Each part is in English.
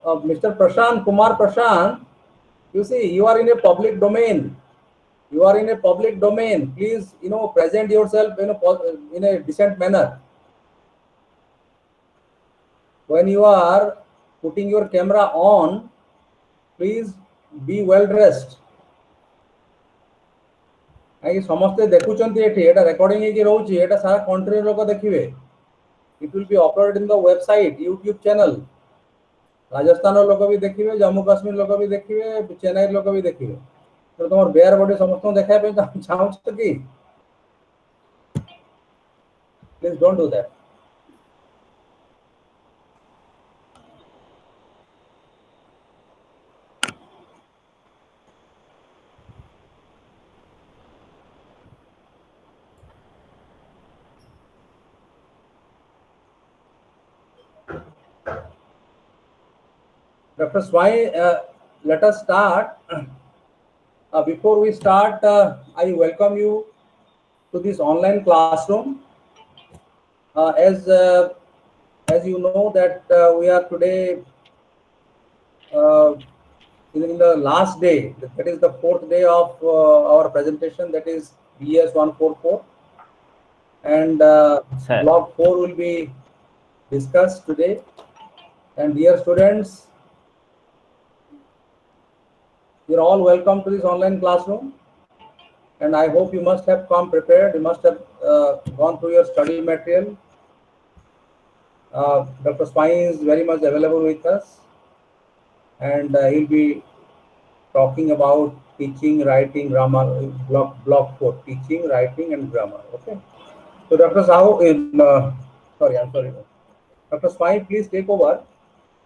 Mr. Prashant, Kumar Prashant, you see, you are in a public domain. You are in a public domain. Please, present yourself in a decent manner. When you are putting your camera on, please be well dressed. କାହିଁକି ସମସ୍ତେ ଦେଖୁଛନ୍ତି ଏଠି, ଏଟା recording ହେଇକି ରହୁଛି, ଏଟା ସାରା କଣ୍ଟ୍ରିର ଲୋକ ଦେଖିବେ. It will be uploaded in the website, YouTube channel. ରାଜସ୍ଥାନର ଲୋକ ବି ଦେଖିବେ, ଜମ୍ମୁ କାଶ୍ମୀର ଲୋକ ବି ଦେଖିବେ, ଚେନ୍ନାଇର ଲୋକ ବି ଦେଖିବେ. ତ ତମର ବେୟାର ବଡି ସମସ୍ତଙ୍କୁ ଦେଖାଇବା ପାଇଁ ଚାହୁଁଛ କି? Please don't do that. Dr. Swai, let us start. Before we start, I welcome you to this online classroom. As you know that we are today in the last day, that is the fourth day of our presentation, that is BES-144, and block 4 will be discussed today. And dear students, you're all welcome to this online classroom, and I hope you must have come prepared. You must have gone through your study material. Dr. Swai is very much available with us, and he'll be talking about teaching, writing, grammar, block 4, teaching, writing, and grammar. Okay. So Dr. Sahu, I'm sorry. Dr. Swai, please take over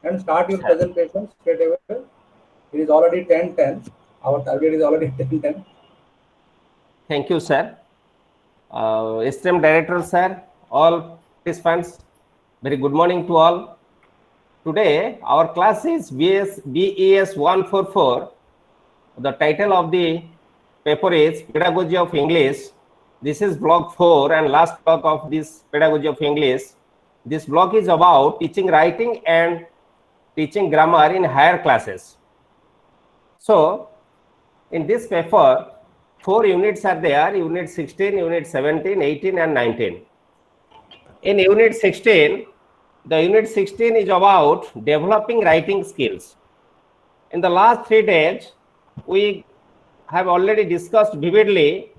and start your presentation straight away. It is already 10:10. Our target is already 10:10. Thank you, sir. Esteemed director, sir, all participants, very good morning to all. Today, our class is BES-144. The title of the paper is Pedagogy of English. This is block 4 and last block of this Pedagogy of English. This block is about teaching writing and teaching grammar in higher classes. So, in this paper, 4 units are there, unit 16, unit 17, 18 and 19. In unit 16, the unit 16 is about developing writing skills. In the last 3 days, we have already discussed vividly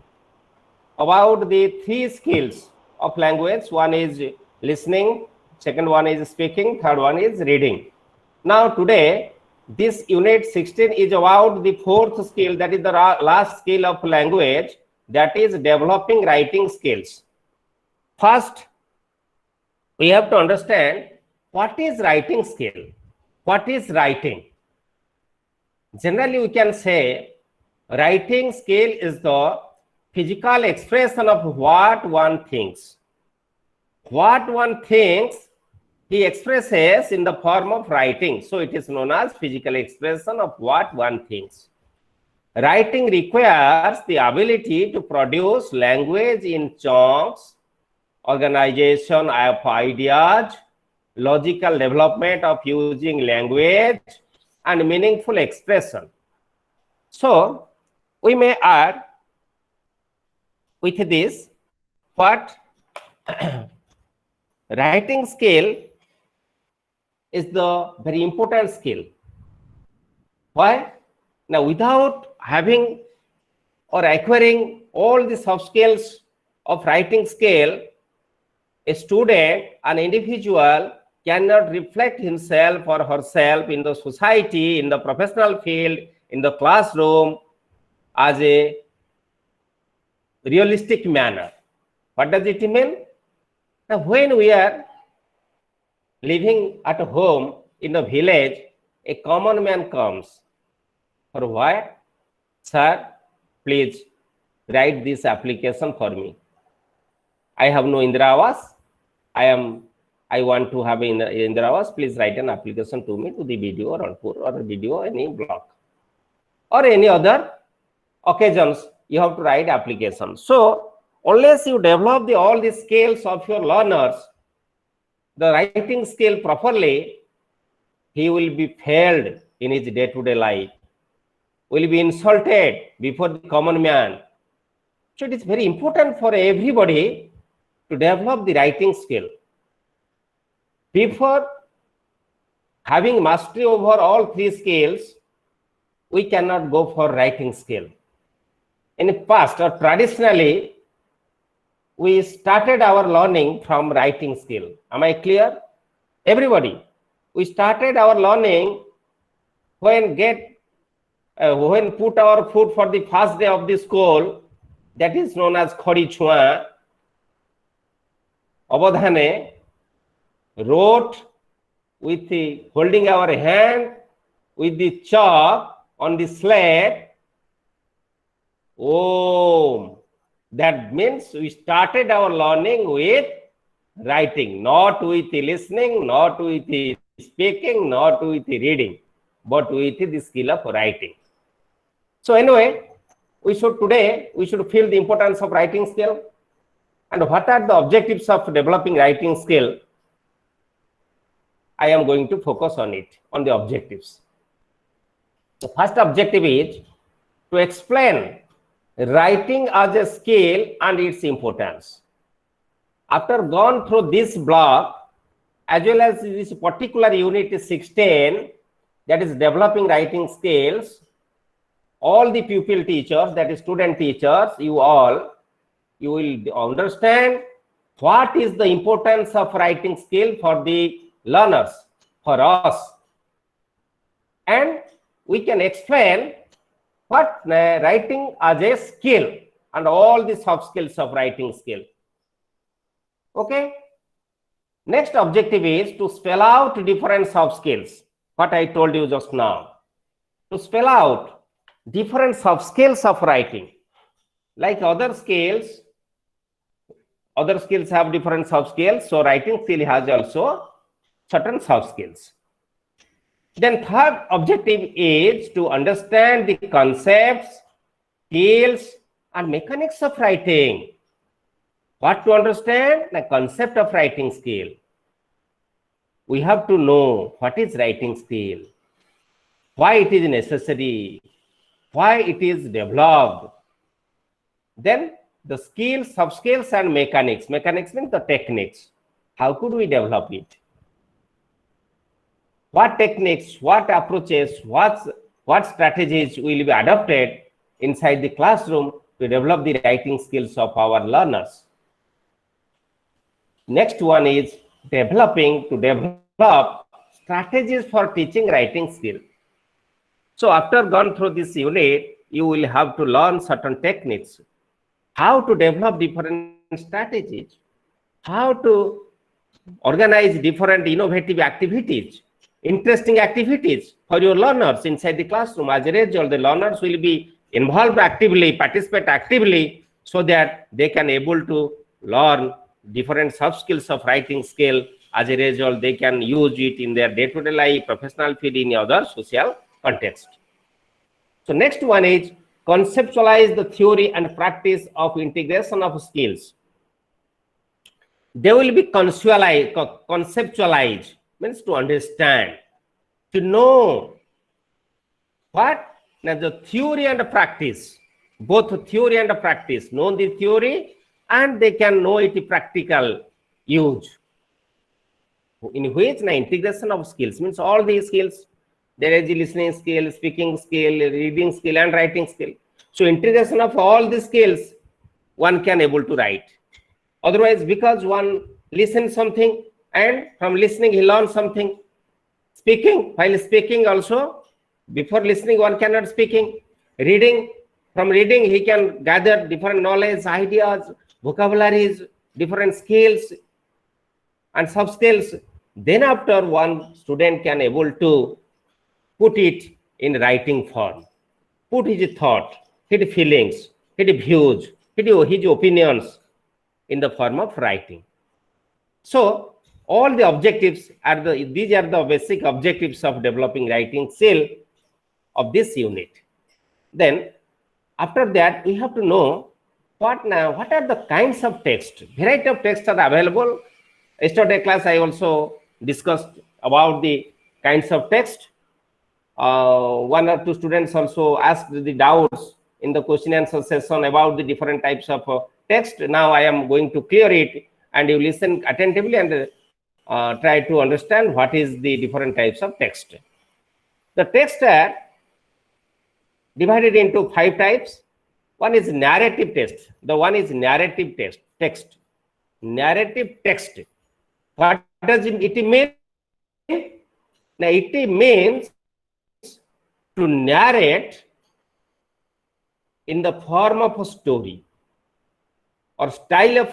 about the 3 skills of language. One is listening, second one is speaking, third one is reading. Now today, this unit 16 is about the 4th skill, that is the last skill of language, that is developing writing skills. First, we have to understand what is writing skill. What is writing? Generally, we can say writing skill is the physical expression of what one thinks. What one thinks, he expresses in the form of writing. So it is known as physical expression of what one thinks. Writing requires the ability to produce language in chunks, organization of ideas, logical development of using language, and meaningful expression. So we may add with this what writing skill is the very important skill. Why? Now, without having or acquiring all the soft skills of writing skill, a student, an individual cannot reflect himself or herself in the society, in the professional field, in the classroom as a realistic manner. What does it mean? Now, when we are living at home in a village, a common man comes. For what? Sir, please write this application for me. I have no Indira Awas. I want to have Indira Awas. Please write an application to me, to the video or video, any block or any other occasions. You have to write application. So unless you develop all the skills of your learners, the writing skill properly, he will be failed in his day-to-day life, will be insulted before the common man. So it is very important for everybody to develop the writing skill. Before having mastery over all three skills, we cannot go for writing skill. In the past or traditionally, we started our learning from writing skill. Am I clear? Everybody, we started our learning when put our foot for the first day of the school, that is known as Khori Chua. Abodhane wrote with the holding our hand with the chalk on the slate. Om. That means we started our learning with writing, not with the listening, not with the speaking, not with the reading, but with the skill of writing. So anyway, today we should feel the importance of writing skill and what are the objectives of developing writing skill. I am going to focus on it, on the objectives. The first objective is to explain writing as a skill and its importance. After gone through this block, as well as this particular unit 16, that is developing writing skills, all the pupil teachers, that is student teachers, you will understand what is the importance of writing skill for the learners, for us. And we can explain what writing as a skill and all the soft skills of writing skill. Okay. Next objective is to spell out different soft skills. What I told you just now. To spell out different soft skills of writing. Like other skills have different soft skills. So writing skill has also certain soft skills. Then third objective is to understand the concepts, skills, and mechanics of writing. What to understand? The concept of writing skill. We have to know what is writing skill, why it is necessary, why it is developed. Then the skills, sub-skills, and mechanics. Mechanics means the techniques. How could we develop it? What techniques, what approaches, what strategies will be adopted inside the classroom to develop the writing skills of our learners. Next one is to develop strategies for teaching writing skill. So after gone through this unit, you will have to learn certain techniques, how to develop different strategies, how to organize different innovative activities, interesting activities for your learners inside the classroom. As a result, the learners will be involved actively, participate actively, so that they can able to learn different soft skills of writing skill. As a result, they can use it in their day-to-day life, professional field, in other social context. So next one is conceptualize the theory and practice of integration of skills. They will be conceptualized, means to understand, to know what the theory and practice, both theory and practice, know the theory and they can know it practical use, in which the integration of skills means all these skills. There is listening skill, speaking skill, reading skill, and writing skill. So integration of all these skills, one can able to write. Otherwise, because one listens something and from listening he learns something. Speaking, while speaking also, before listening one cannot speaking. Reading, from reading he can gather different knowledge, ideas, vocabularies, different skills and sub skills. Then after, one student can able to put it in writing form, put his thought, his feelings, his views, his opinions in the form of writing. So all the objectives are these are the basic objectives of developing writing skill of this unit. Then after that, we have to know what are the kinds of text. Variety of texts are available. Yesterday class I also discussed about the kinds of text. One or two students also asked the doubts in the question answer session about the different types of text. Now I am going to clear it, and you listen attentively and try to understand what is the different types of text. The text are divided into 5 types. One is narrative text. The one is narrative text. Narrative text. What does it mean? Now it means to narrate in the form of a story or style of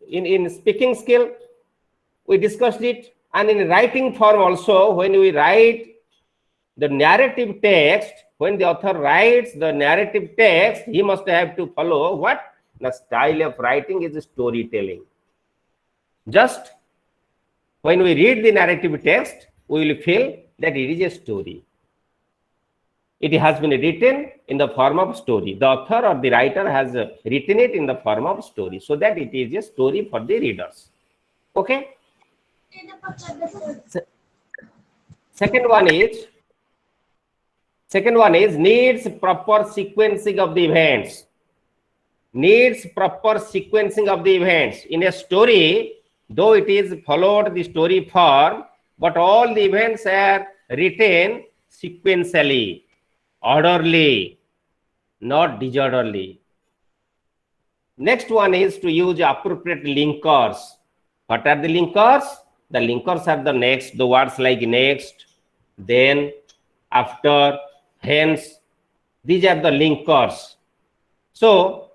in speaking skill, we discussed it, and in writing form also. When we write the narrative text, when the author writes the narrative text, he must have to follow what? The style of writing is storytelling. Just when we read the narrative text, we will feel that it is a story. It has been written in the form of story. The author or the writer has written it in the form of story, so that it is a story for the readers. Okay. Second one is needs proper sequencing of the events. Needs proper sequencing of the events. In a story, though it is followed the story form, but all the events are written sequentially, orderly, not disorderly. Next one is to use appropriate linkers. What are the linkers? The linkers are the next, the words like next, then, after, hence. These are the linkers. So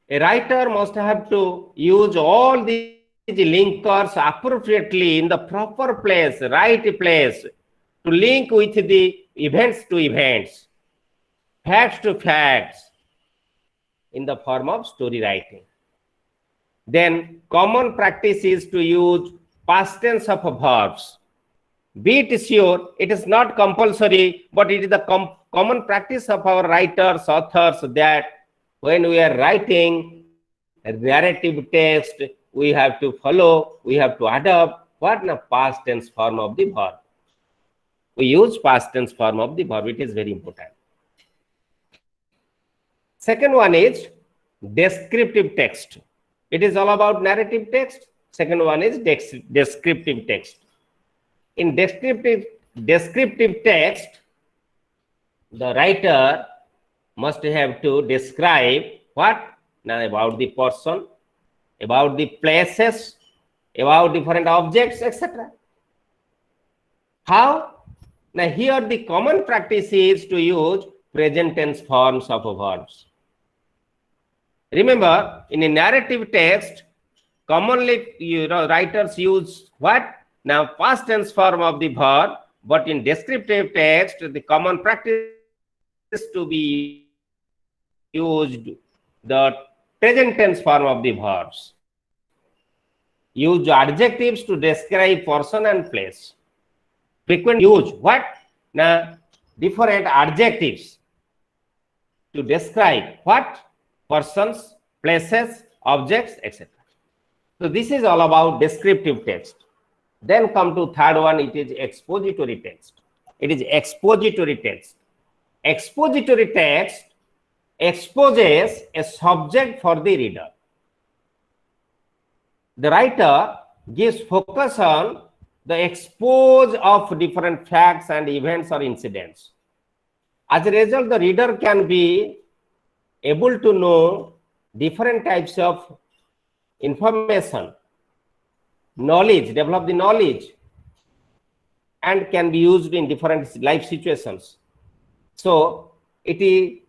a writer must have to use all these linkers appropriately in the proper place, right place, to link with the events to events, facts to facts, in the form of story writing. Then common practice is to use past tense of verbs. Be it sure, it is not compulsory, but it is the common practice of our writers, authors, that when we are writing a narrative text, we have to follow, we have to adopt what? The past tense form of the verb. We use past tense form of the verb. It is very important. Second one is descriptive text. It is all about narrative text. Second one is descriptive text. In descriptive text, the writer must have to describe what? Now, about the person, about the places, about different objects, etc. How? Now, here the common practice is to use present tense forms of verbs. Remember, in a narrative text, commonly writers use what? Now, past tense form of the verb, but in descriptive text, the common practice to be used the present tense form of the verbs. Use adjectives to describe person and place. Frequent use what? Now, different adjectives to describe what? Persons, places, objects, etc. So this is all about descriptive text. Then come to third one, it is expository text. It is expository text. Expository text exposes a subject for the reader. The writer gives focus on the expose of different facts and events or incidents. As a result, the reader can be able to know different types of information, knowledge, develop the knowledge, and can be used in different life situations. So it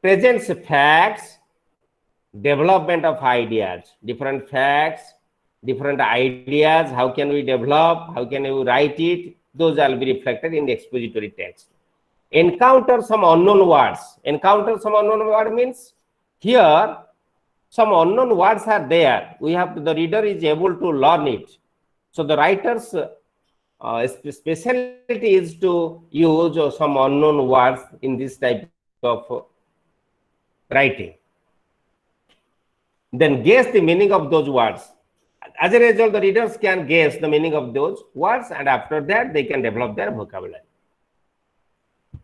presents facts, development of ideas, different facts, different ideas. How can we develop? How can we write it? Those will be reflected in the expository text. Encounter some unknown words. Encounter some unknown word means here some unknown words are there. The reader is able to learn it. So the writer's specialty is to use some unknown words in this type of writing. Then guess the meaning of those words. As a result, the readers can guess the meaning of those words, and after that, they can develop their vocabulary.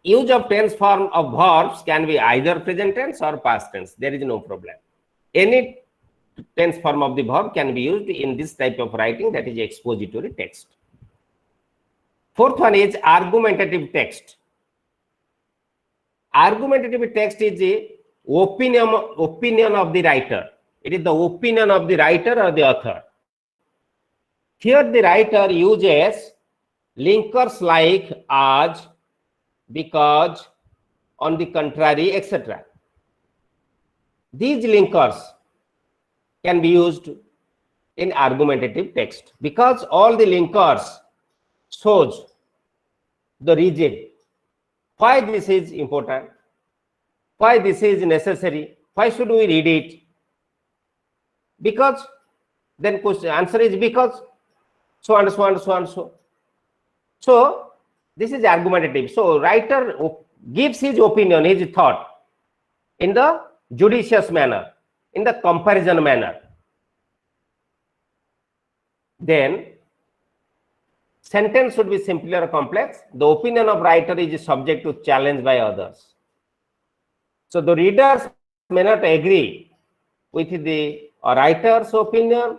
Use of tense form of verbs can be either present tense or past tense. There is no problem. Any tense form of the verb can be used in this type of writing, that is expository text. Fourth one is argumentative text. Argumentative text is the opinion of the writer. It is the opinion of the writer or the author. Here the writer uses linkers like as, because, on the contrary, etc. These linkers can be used in argumentative text because all the linkers shows the reason why this is important, why this is necessary, why should we read it. Because, then question answer is because, so and so and so and so. So this is argumentative. So writer gives his opinion, his thought in the judicious manner, in the comparison manner. Then sentence should be simple or complex. The opinion of writer is subject to challenge by others. So the readers may not agree with the writer's opinion,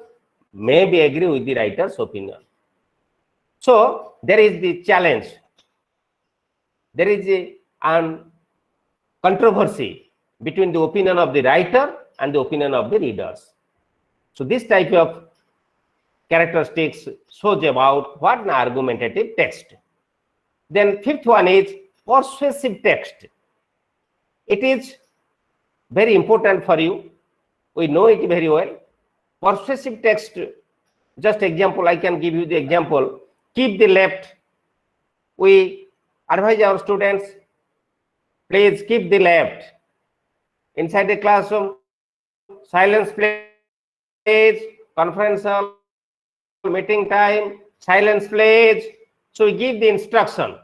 may be agree with the writer's opinion. So there is the challenge. There is a controversy between the opinion of the writer and the opinion of the readers. So this type of characteristics shows about what an argumentative text. Then fifth one is persuasive text. It is very important for you. We know it very well. Persuasive text, just example, I can give you the example. Keep the left. We advise our students, please keep the left. Inside the classroom, silence please, conference hall, meeting time, silence please. So we give the instruction.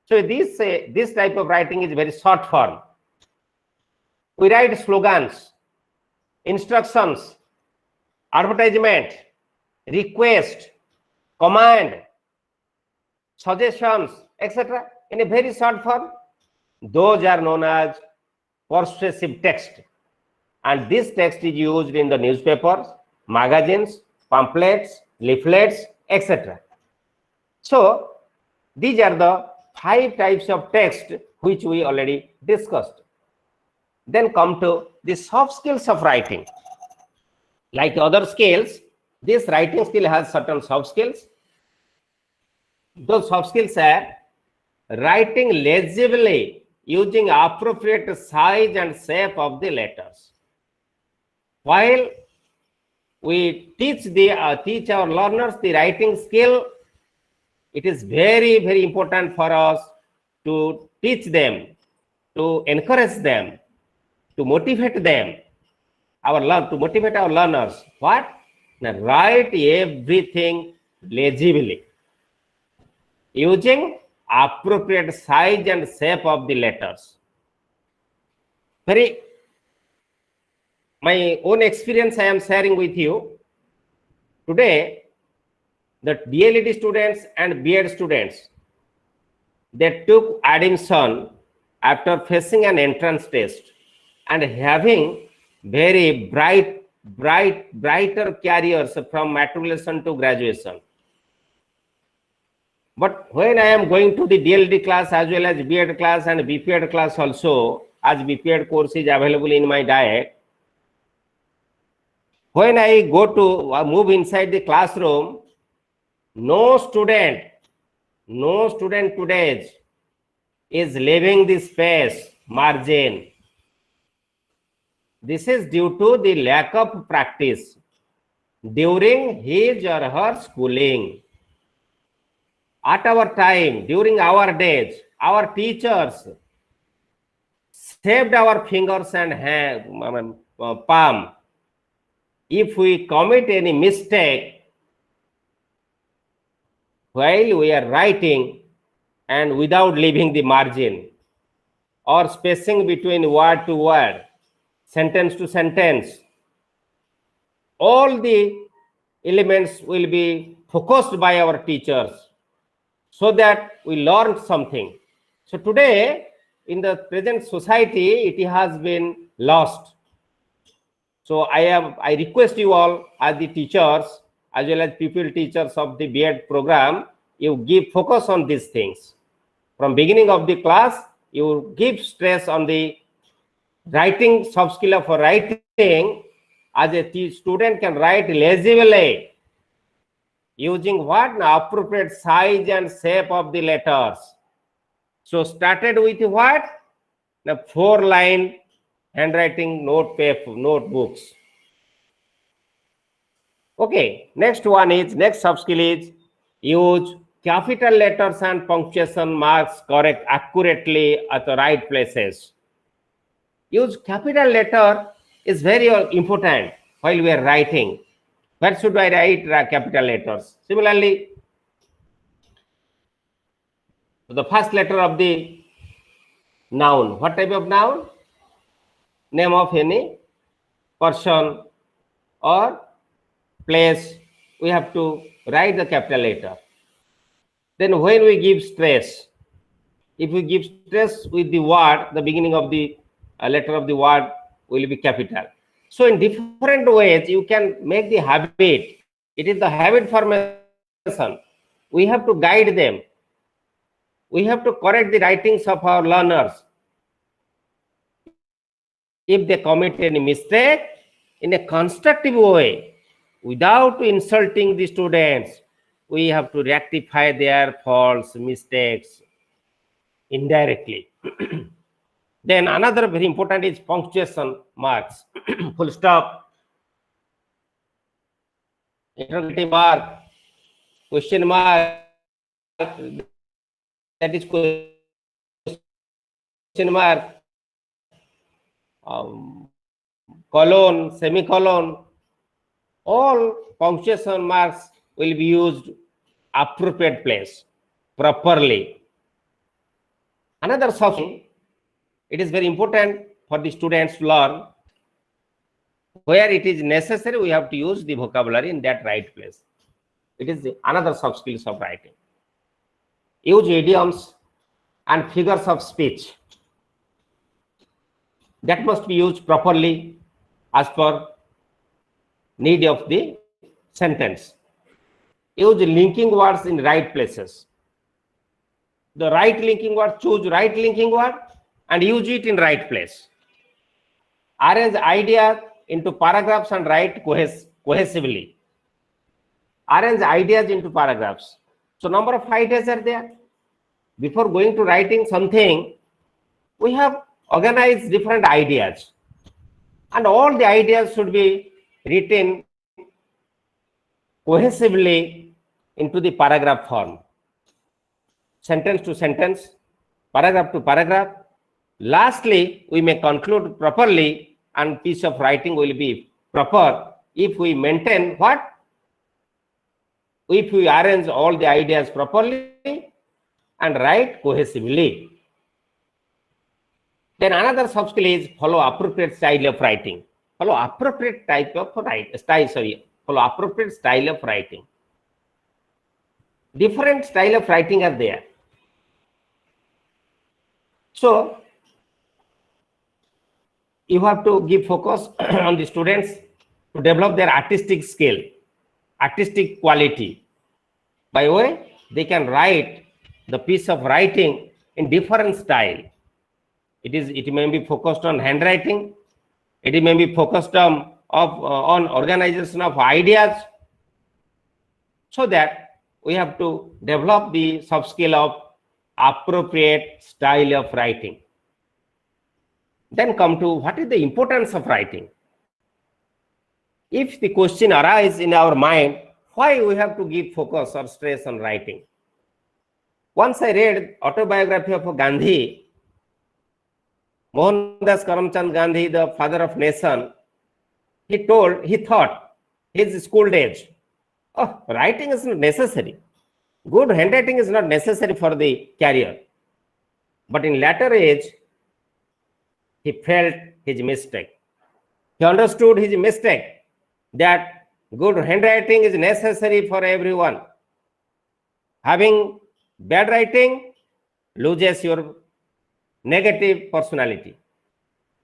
So this type of writing is very short form. We write slogans, instructions, advertisement, request, command, suggestions, etc. in a very short form. Those are known as persuasive text. And this text is used in the newspapers, magazines, pamphlets, leaflets, etc. So these are the 5 types of text which we already discussed. Then come to the soft skills of writing. Like other skills, this writing skill has certain soft skills. Those soft skills are writing legibly using appropriate size and shape of the letters. While we teach our learners the writing skill, it is very, very important for us to teach them, to encourage them, to motivate them, to motivate our learners. What? Now, write everything legibly using appropriate size and shape of the letters. My own experience I am sharing with you. Today, the DLED students and BEd students, they took admission after facing an entrance test and having very brighter careers from matriculation to graduation. But when I am going to the DLD class as well as BEd class and BPEd class also, as BPEd course is available in my diet, when I go to move inside the classroom, no student today is leaving the space margin. This is due to the lack of practice during his or her schooling. At our time, during our days, our teachers saved our fingers and hand, palm. If we commit any mistake while we are writing and without leaving the margin or spacing between word to word, sentence to sentence, all the elements will be focused by our teachers so that we learn something. So today, in the present society, it has been lost. So I request you all as the teachers as well as pupil teachers of the B.Ed program, you give focus on these things. From beginning of the class, you give stress on the writing, soft skill of writing, as a student can write legibly using what? Appropriate size and shape of the letters. So started with what? The 4-line handwriting notebooks. Okay, next one is, next soft skill is use capital letters and punctuation marks correct accurately at the right places. Use capital letter is very important while we are writing. Where should I write capital letters? Similarly, the first letter of the noun. What type of noun? Name of any person or place. We have to write the capital letter. Then when we give stress, if we give stress with the word, the beginning of the letter of the word will be capital. So in different ways, you can make the habit. It is the habit formation. We have to guide them. We have to correct the writings of our learners. If they commit any mistake, in a constructive way, without insulting the students, we have to rectify their faults, mistakes indirectly. Then another very important is punctuation marks. Full stop, interrogative mark, question mark, that is question mark, colon, semicolon, all punctuation marks will be used appropriate place, properly. Another something, it is very important for the students to learn. Where it is necessary, we have to use the vocabulary in that right place. It is another soft skills of writing. Use idioms and figures of speech. That must be used properly as per need of the sentence. Use linking words in right places. The right linking word, choose right linking word and use it in right place. Arrange ideas into paragraphs and write cohesively. Arrange ideas into paragraphs. So number of ideas are there. Before going to writing something, we have organized different ideas. And all the ideas should be written cohesively into the paragraph form. Sentence to sentence, paragraph to paragraph. Lastly, we may conclude properly and piece of writing will be proper if we maintain what? If we arrange all the ideas properly and write cohesively. Then another soft skill is follow appropriate style of writing. Follow appropriate type of follow appropriate style of writing. Different style of writing are there. So you have to give focus on the students to develop their artistic skill, artistic quality. By way, they can write the piece of writing in different style. It may be focused on handwriting. It may be focused on organization of ideas. So that we have to develop the soft skill of appropriate style of writing. Then come to what is the importance of writing. If the question arises in our mind, why we have to give focus or stress on writing? Once I read autobiography of Gandhi, Mohandas Karamchand Gandhi, the father of nation. He thought his school days, oh, writing is not necessary. Good handwriting is not necessary for the career. But in later age, he felt his mistake. He understood his mistake, that Good handwriting is necessary for everyone. Having bad writing loses your negative personality.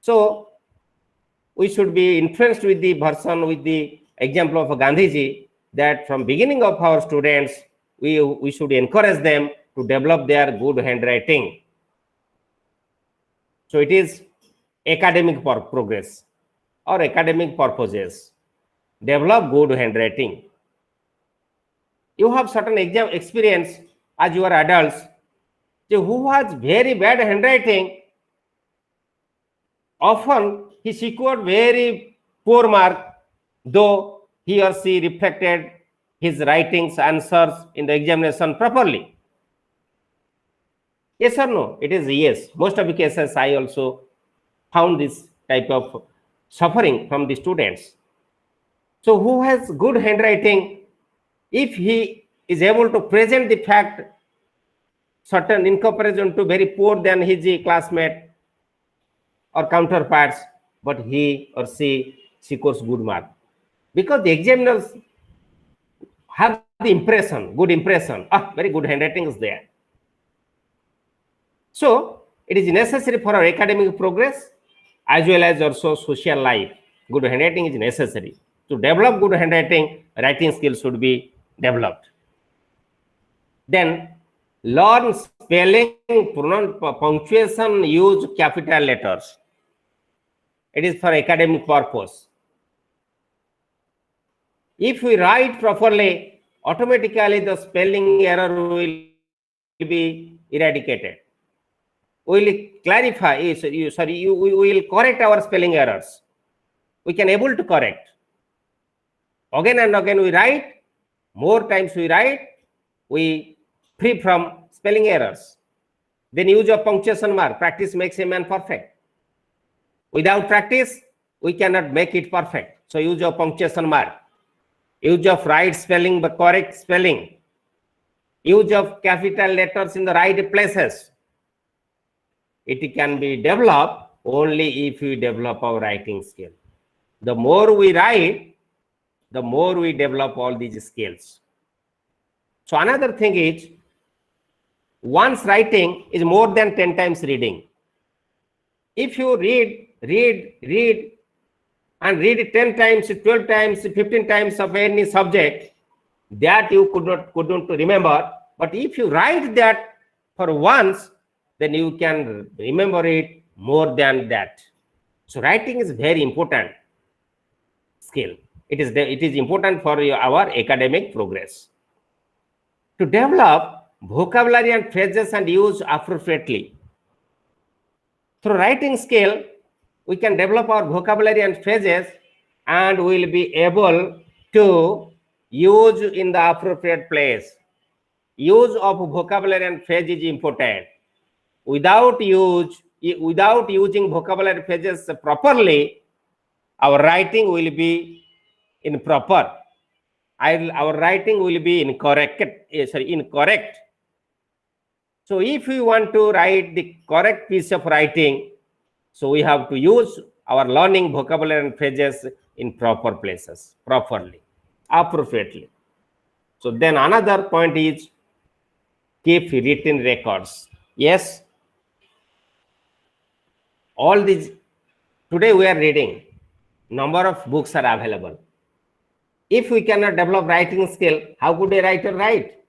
So we should be influenced with the version, with the example of Gandhiji, that from beginning of our students, we should encourage them to develop their good handwriting. So it is academic progress or academic purposes. Develop good handwriting. You have certain exam experience as you are adults. So who has very bad handwriting, often he secured very poor mark, though he or she reflected his writings answers in the examination properly. Yes or no? It is yes. Most of the cases I also found this type of suffering from the students. So who has good handwriting, if he is able to present the fact certain in comparison to very poor than his classmate or counterparts, but he or she scores good mark, because the examiners have the impression, good impression, very good handwriting is there. So it is necessary for our academic progress as well as also social life. Good handwriting is necessary. To develop good handwriting, writing skills should be developed. Then learn spelling, punctuation, use capital letters. It is for academic purpose. If we write properly, automatically the spelling error will be eradicated. We will clarify, we will correct our spelling errors. We can able to correct. Again and again we write, more times we write, we free from spelling errors. Then use of punctuation mark. Practice makes a man perfect. Without practice, we cannot make it perfect. So use of punctuation mark. Use of right spelling, but correct spelling. Use of capital letters in the right places. It can be developed only if we develop our writing skill. The more we write, the more we develop all these skills. So another thing is, once writing is more than 10 times reading. If you read and read it 10 times, 12 times, 15 times of any subject, that you couldn't remember. But if you write that for once, then you can remember it more than that. So writing is very important skill. It is important for our academic progress. To develop vocabulary and phrases and use appropriately. Through writing skill, we can develop our vocabulary and phrases, and we will be able to use in the appropriate place. Use of vocabulary and phrase is important. Without using vocabulary phrases properly, our writing will be improper. Our writing will be incorrect. So if we want to write the correct piece of writing, so we have to use our learning vocabulary and phrases in proper places, properly, appropriately. So then another point is keep written records. Yes, all these, today we are reading, number of books are available. If we cannot develop writing skill, how could a writer write?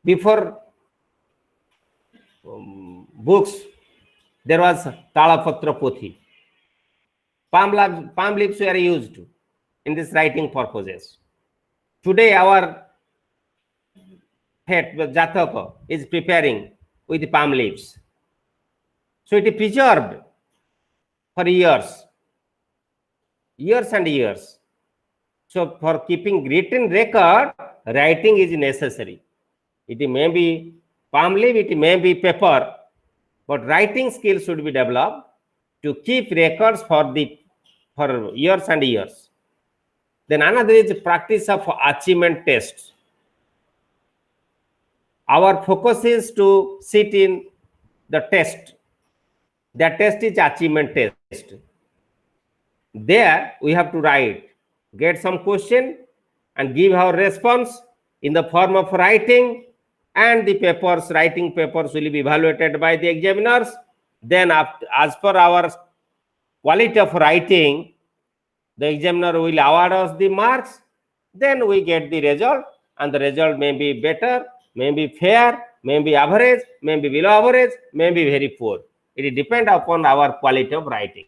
Before books, there was Talapatra Pothi. Palm leaves were used in this writing purposes. Today, our head, Jataka, is preparing with palm leaves. So it is preserved for years and years. So for keeping written record, writing is necessary. It may be palm leaf, it may be paper, but writing skills should be developed to keep records for years and years. Then another is practice of achievement tests. Our focus is to sit in the test. That test is achievement test. There we have to write get some question and give our response in the form of writing, and the papers, writing papers will be evaluated by the examiners. Then as per our quality of writing, the examiner will award us the marks. Then we get the result, and the result may be better, may be fair, may be average, may be below average, may be very poor. It depends upon our quality of writing.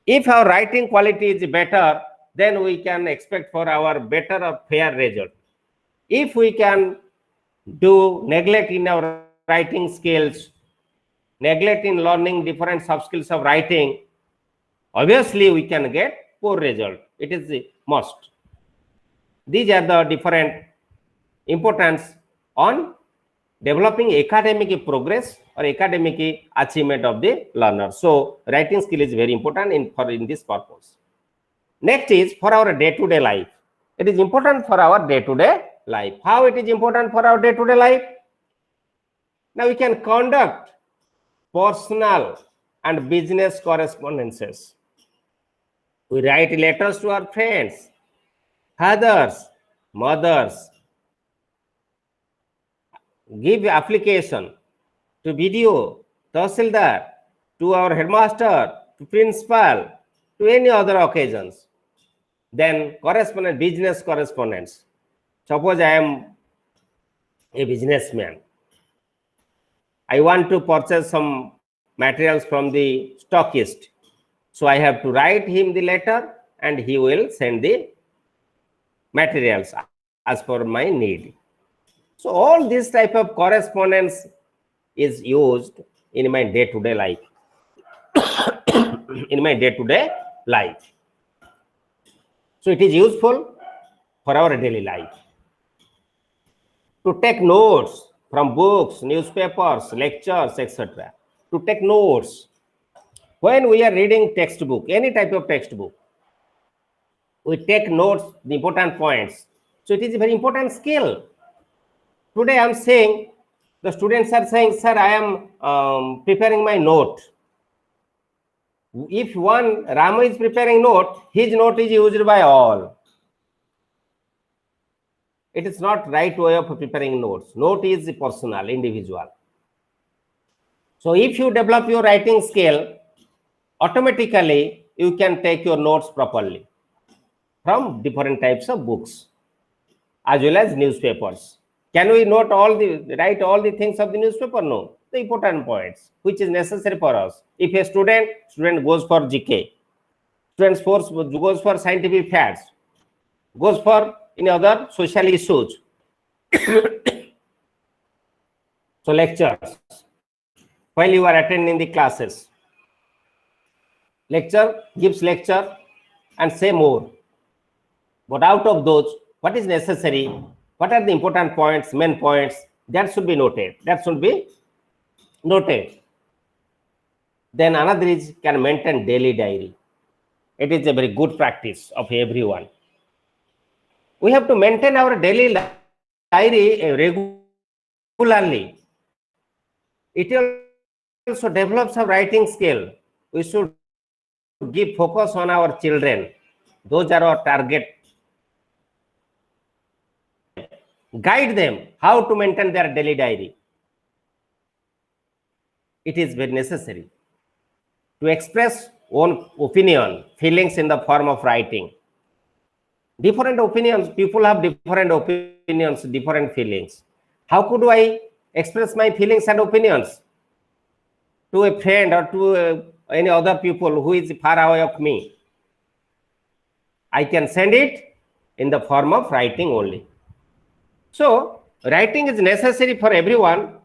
If our writing quality is better, then we can expect for our better or fair result. If we can do neglect in our writing skills, neglect in learning different sub skills of writing, obviously we can get poor result. It is the must. These are the different importance on developing academic progress or academic achievement of the learner. So writing skill is very important in this purpose. Next is for our day-to-day life. It is important for our day-to-day life. How it is important for our day-to-day life? Now we can conduct personal and business correspondences. We write letters to our friends, fathers, mothers, give application to BDO, Tahsildar, to our headmaster, to principal, to any other occasions. Then correspondence, business correspondence. Suppose I am a businessman. I want to purchase some materials from the stockist. So I have to write him the letter and he will send the materials as per my need. So all this type of correspondence is used in my day-to-day life. In my day-to-day life. So it is useful for our daily life. To take notes from books, newspapers, lectures, etc. To take notes. When we are reading textbook, any type of textbook, we take notes, the important points. So it is a very important skill. Today I am saying, the students are saying, sir, I am preparing my note. If one Rama is preparing note, his note is used by all. It is not right way of preparing notes. Note is personal, individual. So if you develop your writing skill, automatically you can take your notes properly from different types of books as well as newspapers. Can we write all the things of the newspaper? No. The important points which is necessary for us. If a student goes for GK, student goes for scientific facts, goes for any other social issues. So lectures, while you are attending the classes, lecture gives lecture and say more. But out of those, what is necessary, what are the important points, main points, that should be noted. That should be noted. Then another is can maintain daily diary. It is a very good practice of everyone. We have to maintain our daily diary regularly. It also develops a writing skill. We should give focus on our children. Those are our target. Guide them how to maintain their daily diary. It is very necessary to express own opinion, feelings in the form of writing. Different opinions, people have different opinions, different feelings. How could I express my feelings and opinions to a friend or to any other people who is far away of me? I can send it in the form of writing only. So writing is necessary for everyone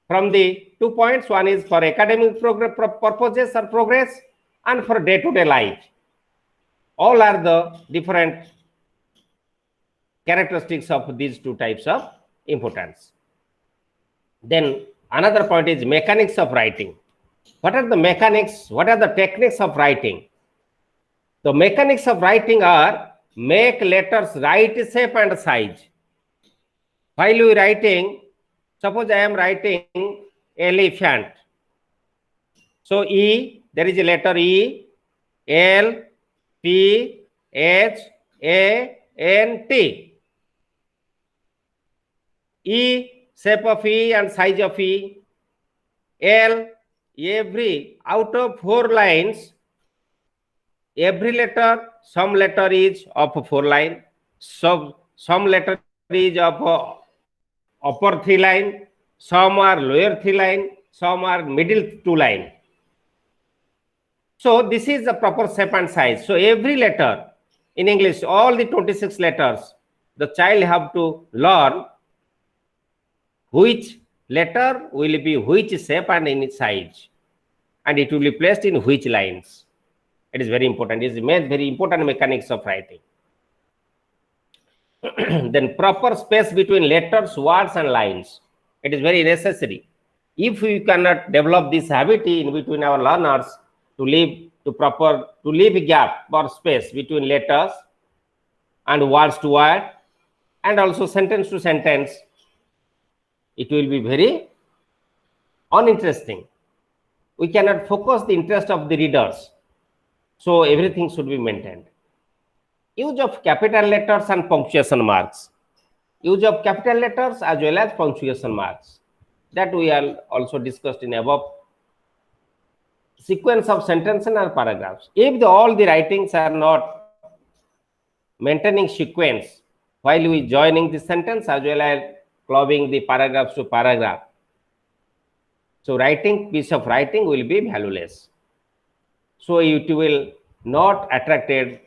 from the 2 points. One is for academic purposes or progress, and for day-to-day life. All are the different characteristics of these two types of importance. Then another point is mechanics of writing. What are the mechanics? What are the techniques of writing? The mechanics of writing are make letters right shape and size. While you are writing, suppose I am writing elephant. So E, there is a letter E, L, P, H, A-N-T. E, shape of E and size of E. L, every out of 4 lines, every letter, some letter is of 4 line, some letter is of upper 3 line, some are lower 3 line, some are middle 2 line. So this is the proper shape and size. So every letter in English, all the 26 letters, the child have to learn which letter will be which shape and in its size, and it will be placed in which lines. It is very important. It is very important mechanics of writing. Then proper space between letters, words and lines. It is very necessary. If we cannot develop this habit in between our learners to leave a gap or space between letters and words to word and also sentence to sentence, it will be very uninteresting. We cannot focus the interest of the readers. So everything should be maintained. Use of capital letters and punctuation marks. Use of capital letters as well as punctuation marks. That we are also discussed in above. Sequence of sentences and paragraphs. If all the writings are not maintaining sequence while we joining the sentence as well as clubbing the paragraphs to paragraph, so piece of writing will be valueless. So it will not attracted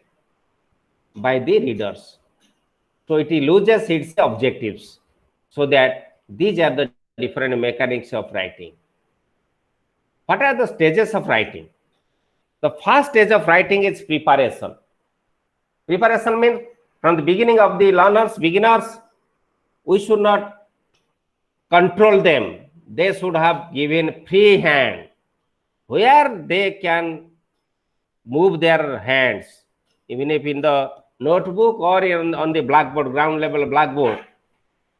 by the readers. So it loses its objectives. So that these are the different mechanics of writing. What are the stages of writing? The first stage of writing is preparation. Preparation means from the beginning of the beginners, we should not control them. They should have given free hand where they can move their hands, even if in the notebook or on the blackboard, ground level blackboard.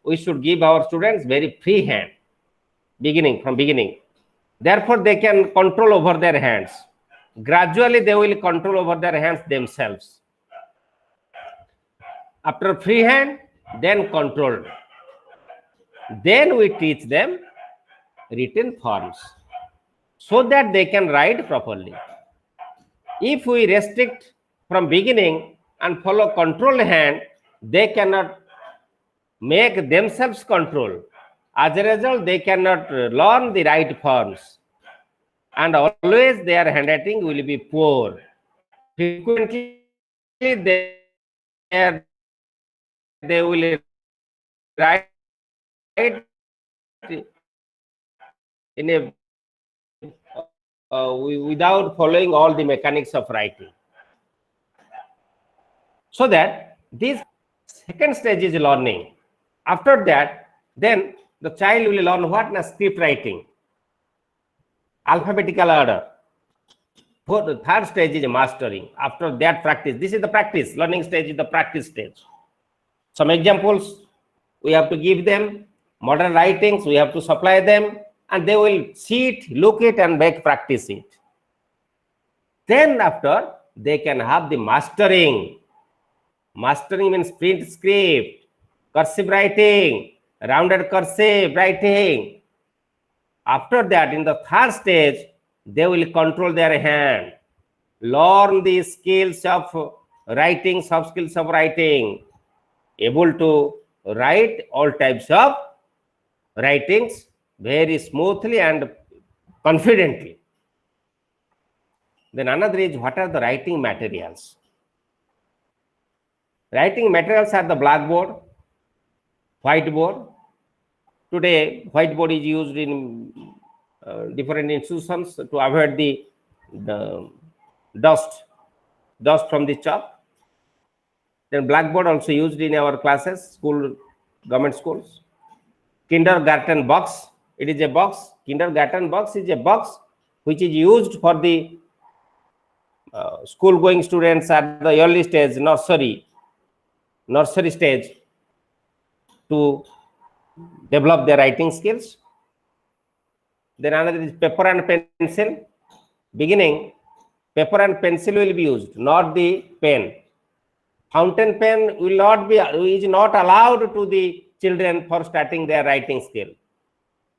We should give our students very free hand from beginning. Therefore, they can control over their hands. Gradually, they will control over their hands themselves. After free hand, then controlled. Then we teach them written forms so that they can write properly. If we restrict from beginning and follow controlled hand, they cannot make themselves control. As a result, they cannot learn the right forms. And always their handwriting will be poor. Frequently, they will write in a without following all the mechanics of writing. So that this second stage is learning. After that, then the child will learn what? Script writing, alphabetical order. For the third stage is mastering. After that, practice. This is the practice. Learning stage is the practice stage. Some examples we have to give them. Modern writings we have to supply them, and they will see it, look it, and practice it. Then after, they can have the mastering. Mastering means print script, cursive writing, rounded cursive writing. After that, in the third stage, they will control their hand, learn the skills of writing, soft skills of writing, able to write all types of writings very smoothly and confidently. Then another is, what are the writing materials? Writing materials are the blackboard, whiteboard. Today, whiteboard is used in different institutions to avoid the dust from the chalk. Then blackboard also used in our classes, government schools. Kindergarten box, it is a box. Kindergarten box is a box which is used for the school going students at the early stage, nursery stage, to develop their writing skills. Then another is paper and pencil. Beginning, paper and pencil will be used, not the pen. Fountain pen will not be, is not allowed to the children for starting their writing skill.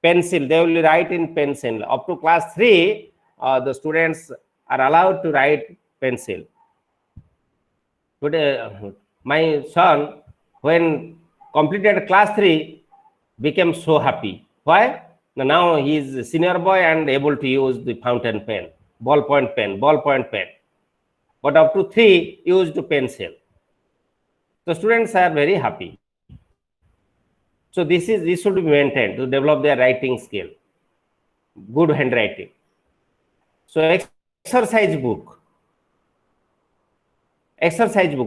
Pencil, they will write in pencil. Up to class 3, the students are allowed to write pencil. Today, my son, when completed class 3, became so happy. Why? Now he is a senior boy and able to use the fountain pen, ballpoint pen, ballpoint pen. But up to 3, used pencil. The students are very happy. So this should be maintained to develop their writing skill, good handwriting. So exercise book,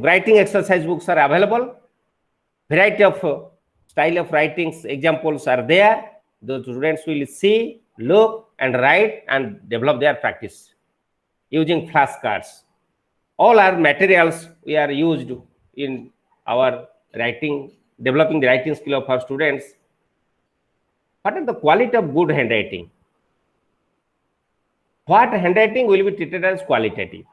writing exercise books are available. Variety of style of writings examples are there. The students will see, look, and write and develop their practice using flashcards. All are materials we are used in our writing, developing the writing skill of our students. What is the quality of good handwriting? What handwriting will be treated as qualitative?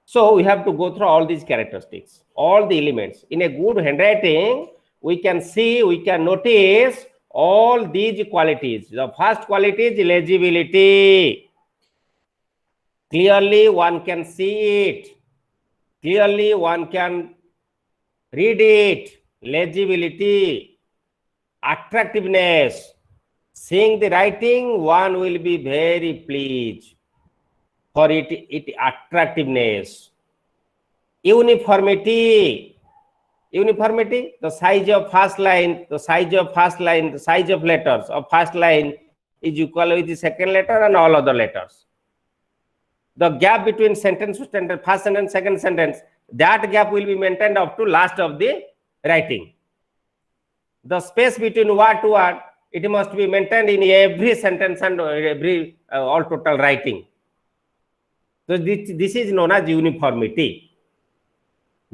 So we have to go through all these characteristics, all the elements. In a good handwriting, we can see, we can notice all these qualities. The first quality is legibility. Clearly one can see it. Clearly one can read it. Legibility, attractiveness. Seeing the writing, one will be very pleased for it attractiveness. Uniformity, the size of first line, the size of letters of first line is equal with the second letter and all other letters. The gap between sentence to sentence, first sentence, second sentence, that gap will be maintained up to last of the writing. The space between word to word, it must be maintained in every sentence and every all total writing. So this is known as uniformity.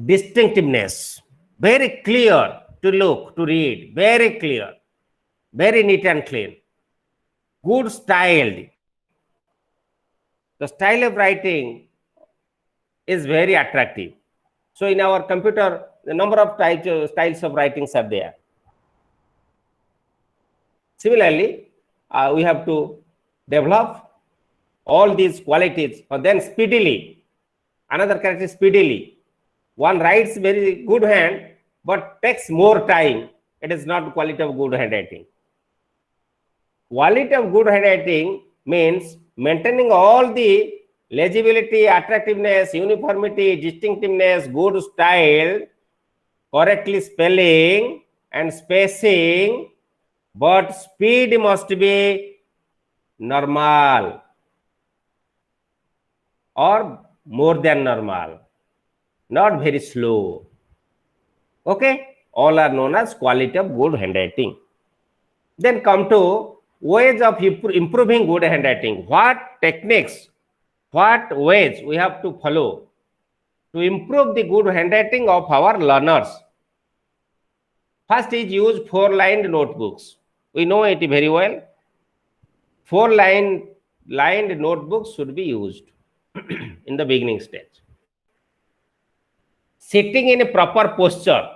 Distinctiveness, very clear to look, to read, very clear, very neat and clean. Good styled. The style of writing is very attractive. So in our computer, the number of styles of writings are there. Similarly, we have to develop all these qualities, and then speedily. Another character is speedily. One writes very good hand, but takes more time. It is not quality of good handwriting. Quality of good handwriting means maintaining all the legibility, attractiveness, uniformity, distinctiveness, good style, correctly spelling and spacing, but speed must be normal or more than normal, not very slow. Okay, all are known as quality of good handwriting. Then come to ways of improving good handwriting. What techniques, what ways we have to follow to improve the good handwriting of our learners? First is use 4-lined notebooks. We know it very well. 4-lined notebooks should be used in the beginning stage. Sitting in a proper posture.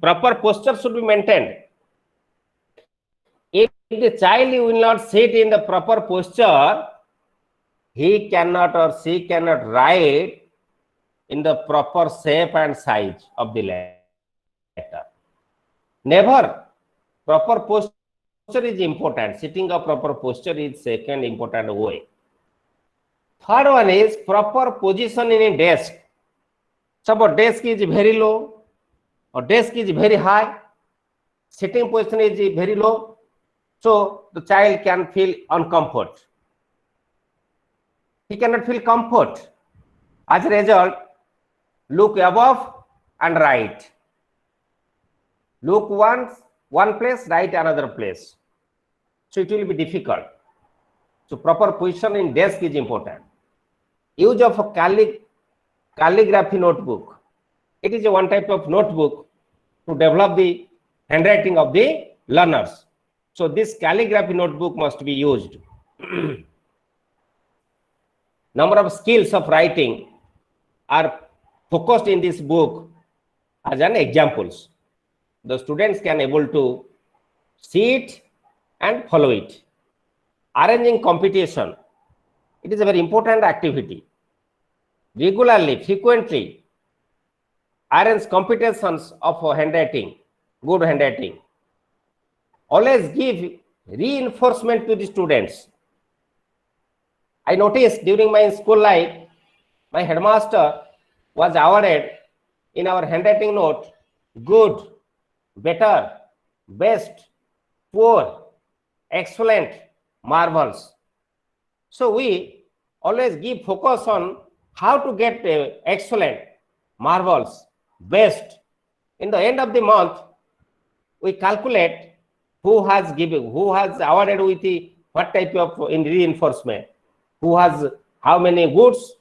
Proper posture should be maintained. If the child will not sit in the proper posture, he cannot or she cannot write in the proper shape and size of the letter. Never. Proper posture is important. Sitting a proper posture is second important way. Third one is proper position in a desk. Suppose desk is very low or desk is very high, sitting position is very low, so the child can feel uncomfort. He cannot feel comfort. As a result, look above and write. Look one place, write another place. So it will be difficult. So proper position in desk is important. Use of a calligraphy notebook. It is a one type of notebook to develop the handwriting of the learners. So this calligraphy notebook must be used. Number of skills of writing are focused in this book as an examples. The students can able to see it and follow it. Arranging competition. It is a very important activity. Regularly, frequently, arrange competitions of handwriting, good handwriting. Always give reinforcement to the students. I noticed during my school life, my headmaster was awarded in our handwriting note, good, better, best, poor, excellent, marvels. So we always give focus on how to get excellent, marvels, best. In the end of the month, we calculate who has awarded with the what type of in reinforcement, who has how many goods,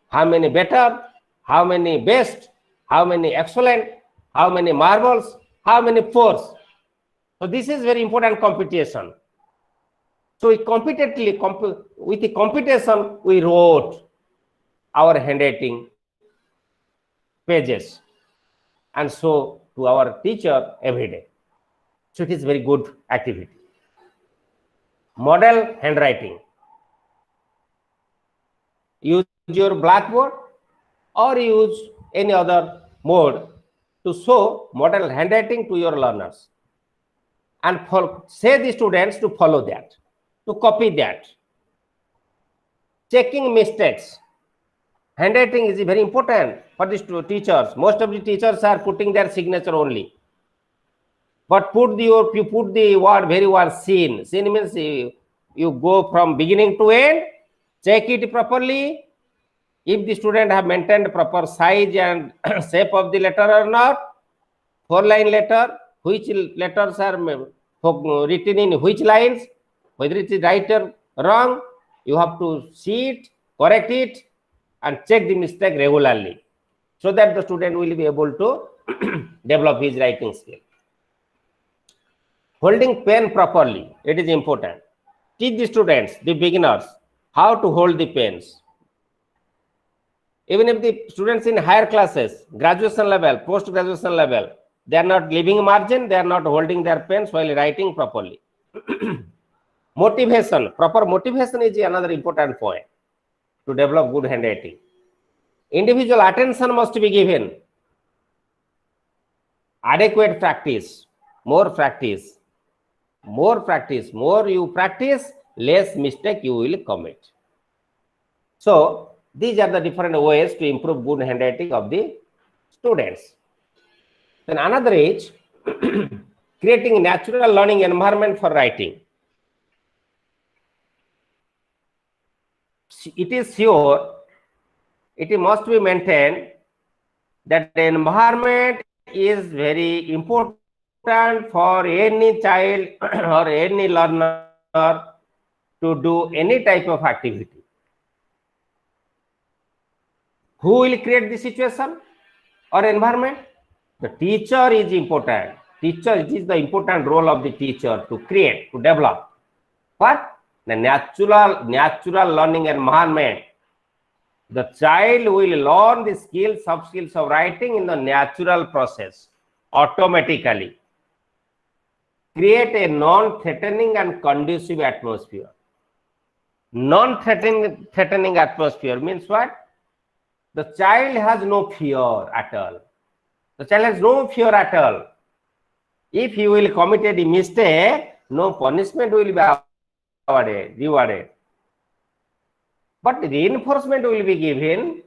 how many better, how many best, how many excellent, how many marvels, how many poors. So this is very important competition. So we competently, with the competition, we wrote our handwriting pages and show to our teacher every day. So it is very good activity. Model handwriting. Use your blackboard or use any other mode to show model handwriting to your learners and say the students to follow that, to copy that. Checking mistakes. Handwriting is very important for the teachers. Most of the teachers are putting their signature only. But you put the word seen. Seen means you go from beginning to end, check it properly. If the student have maintained proper size and shape of the letter or not, 4-line letter, which letters are written in which lines, whether it is right or wrong, you have to see it, correct it, and check the mistake regularly, so that the student will be able to develop his writing skill. Holding pen properly, it is important. Teach the students, the beginners, how to hold the pens. Even if the students in higher classes, graduation level, post-graduation level, they are not leaving margin, they are not holding their pens while writing properly. Motivation, proper motivation is another important point to develop good handwriting. Individual attention must be given. Adequate practice, more practice, more practice, more you practice, less mistake you will commit. So these are the different ways to improve good handwriting of the students. Then another is creating a natural learning environment for writing. It is sure, it must be maintained that the environment is very important for any child or any learner to do any type of activity. Who will create the situation or environment? The teacher is important. Teacher, it is the important role of the teacher to create, to develop. What? The natural learning environment. The child will learn the soft skills of writing in the natural process, automatically. Create a non-threatening and conducive atmosphere. Non-threatening atmosphere means what? The child has no fear at all. The child has no fear at all. If he will commit a mistake, no punishment will be rewarded. But reinforcement will be given,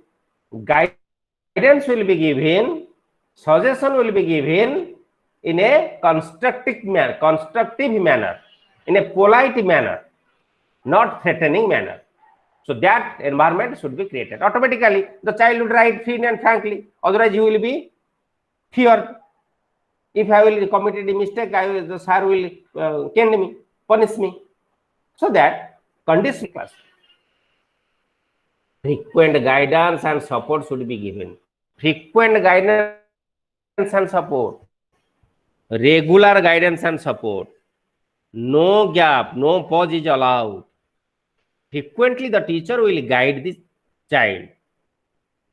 guidance will be given, suggestion will be given in a constructive manner, in a polite manner, not threatening manner. So that environment should be created. Automatically, the child will write freely and frankly. Otherwise, he will be feared. If I will commit a mistake, the sir will cane me, punish me. So that condition class. Frequent guidance and support should be given. Frequent guidance and support. Regular guidance and support. No gap, no pause is allowed. Frequently, the teacher will guide the child.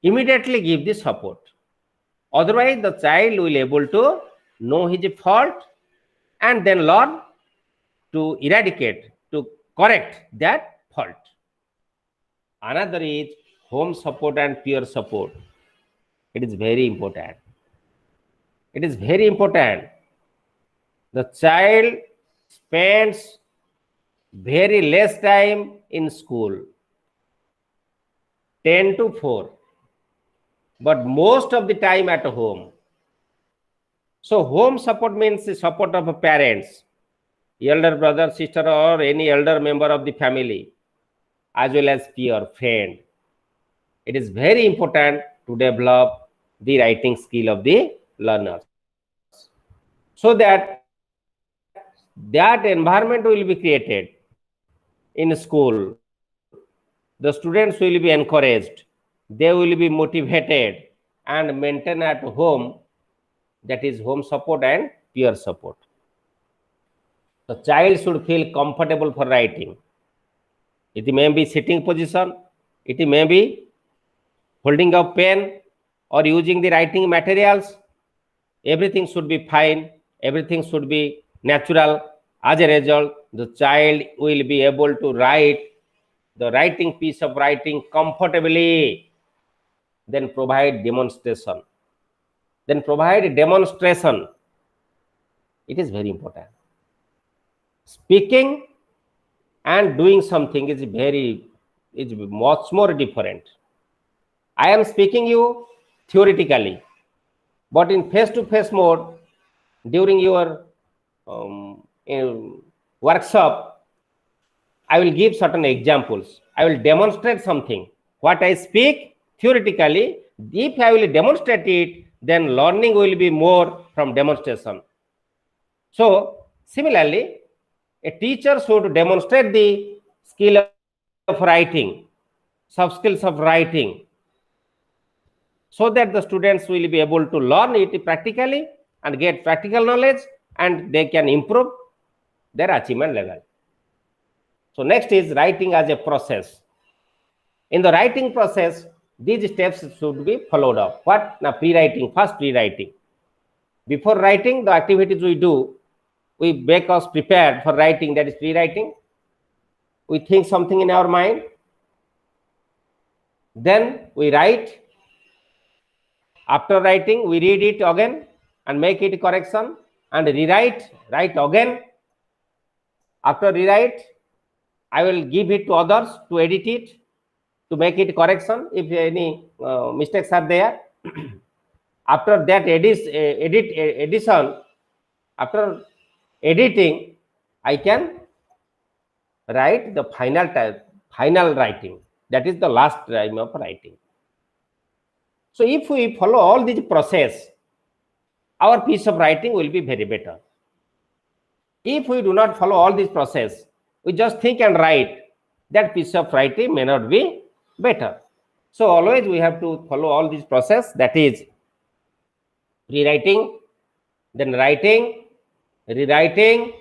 Immediately give the support. Otherwise, the child will able to know his fault and then learn to eradicate, to correct that fault. Another is home support and peer support. It is very important. It is very important. The child spends very less time in school, 10 to 4, but most of the time at home. So home support means the support of parents, elder brother, sister, or any elder member of the family, as well as peer, friend. It is very important to develop the writing skill of the learners, so that environment will be created in school. The students will be encouraged, they will be motivated and maintain at home, that is home support and peer support. The child should feel comfortable for writing. It may be sitting position, it may be holding a pen or using the writing materials. Everything should be fine, everything should be natural. As a result, the child will be able to write the writing piece of writing comfortably. Then provide demonstration. It is very important. Speaking and doing something is much more different. I am speaking you theoretically, but in face-to-face mode, during your workshop, I will give certain examples. I will demonstrate something. What I speak theoretically, if I will demonstrate it, then learning will be more from demonstration. So, similarly, a teacher should demonstrate the skill of writing, soft skills of writing, so that the students will be able to learn it practically and get practical knowledge, and they can improve their achievement level. So next is writing as a process. In the writing process, these steps should be followed up. What? Now, pre-writing. First, pre-writing. Before writing, the activities we do, we make us prepared for writing, that is pre-writing. We think something in our mind, then we write. After writing, we read it again and make it correction and write again. After rewrite, I will give it to others to edit it, to make it correction if any mistakes are there. After that edition, after editing, I can write the final writing. That is the last time of writing. So if we follow all these process, our piece of writing will be very better. If we do not follow all this process, we just think and write, that piece of writing may not be better. So always we have to follow all this process, that is rewriting, then writing, rewriting,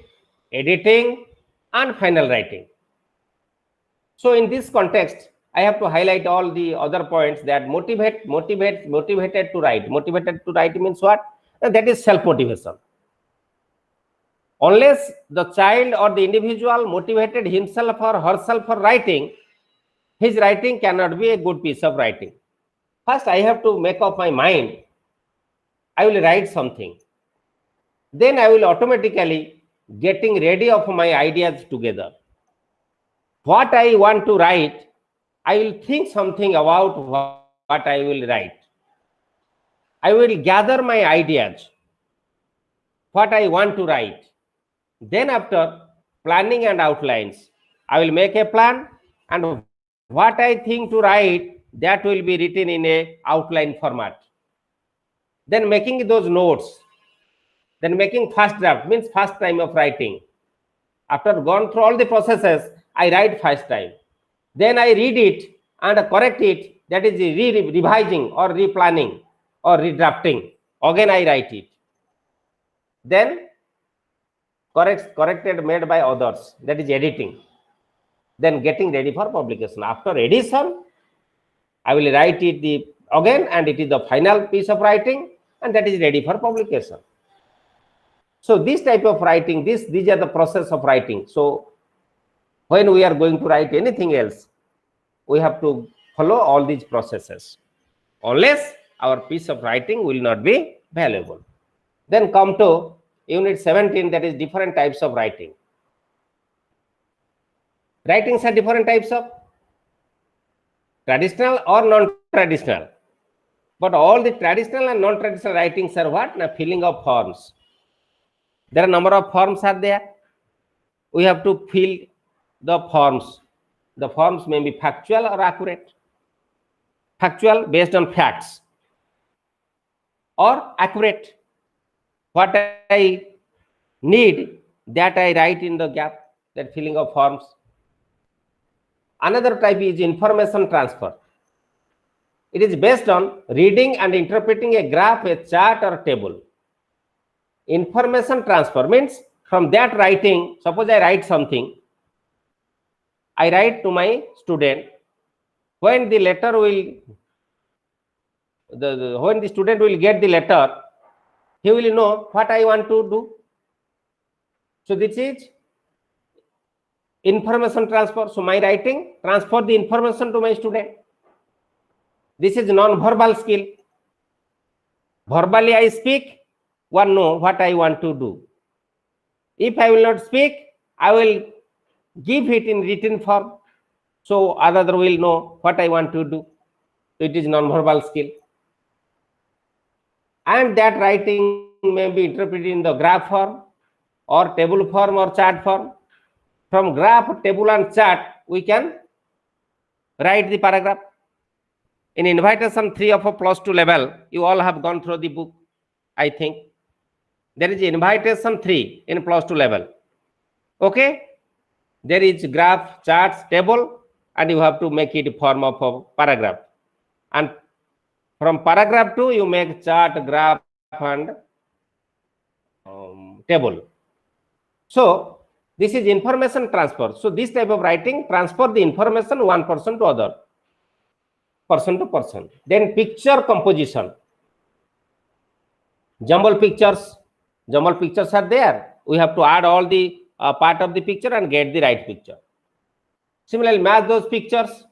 editing, and final writing. So in this context, I have to highlight all the other points that motivated to write. Motivated to write means what? That is self-motivation. Unless the child or the individual motivated himself or herself for writing, his writing cannot be a good piece of writing. First, I have to make up my mind. I will write something. Then I will automatically getting ready of my ideas together. What I want to write, I will think something about what I will write. I will gather my ideas, what I want to write. Then after planning and outlines, I will make a plan, and what I think to write, that will be written in a outline format. Then making those notes, then making first draft, means first time of writing. After gone through all the processes, I write first time. Then I read it and correct it, that is revising or replanning or redrafting. Again I write it. Then corrected made by others, that is editing. Then getting ready for publication. After edition, I will write it again, and it is the final piece of writing. and that is ready for publication. So this type of writing, these are the process of writing. So when we are going to write anything else, we have to follow all these processes. Unless our piece of writing will not be valuable. Then come to unit 17, that is different types of writing. Writings are different types of traditional or non-traditional. But all the traditional and non-traditional writings are what? Now, filling of forms. There are a number of forms are there. We have to fill the forms. The forms may be factual or accurate. Factual based on facts, or accurate. What I need, that I write in the gap, that filling of forms. Another type is information transfer. It is based on reading and interpreting a graph, a chart, or table. Information transfer means from that writing, suppose I write something, I write to my student. When the letter will, when the student will get the letter, he will know what I want to do. So this is information transfer. So my writing transfer the information to my student. This is non-verbal skill. Verbally I speak, one know what I want to do. If I will not speak, I will give it in written form. So other will know what I want to do. So it is non-verbal skill. And that writing may be interpreted in the graph form, or table form, or chart form. From graph, table, and chart, we can write the paragraph. In invitation 3 of a +2 level, you all have gone through the book, I think. There is invitation 3 in +2 level. Okay? There is graph, charts, table, and you have to make it form of a paragraph. And from paragraph 2, you make chart, graph, and table. So this is information transfer. So this type of writing transfer the information one person to other, person to person. Then picture composition. Jumble pictures are there. We have to add all the part of the picture and get the right picture. Similarly, match those pictures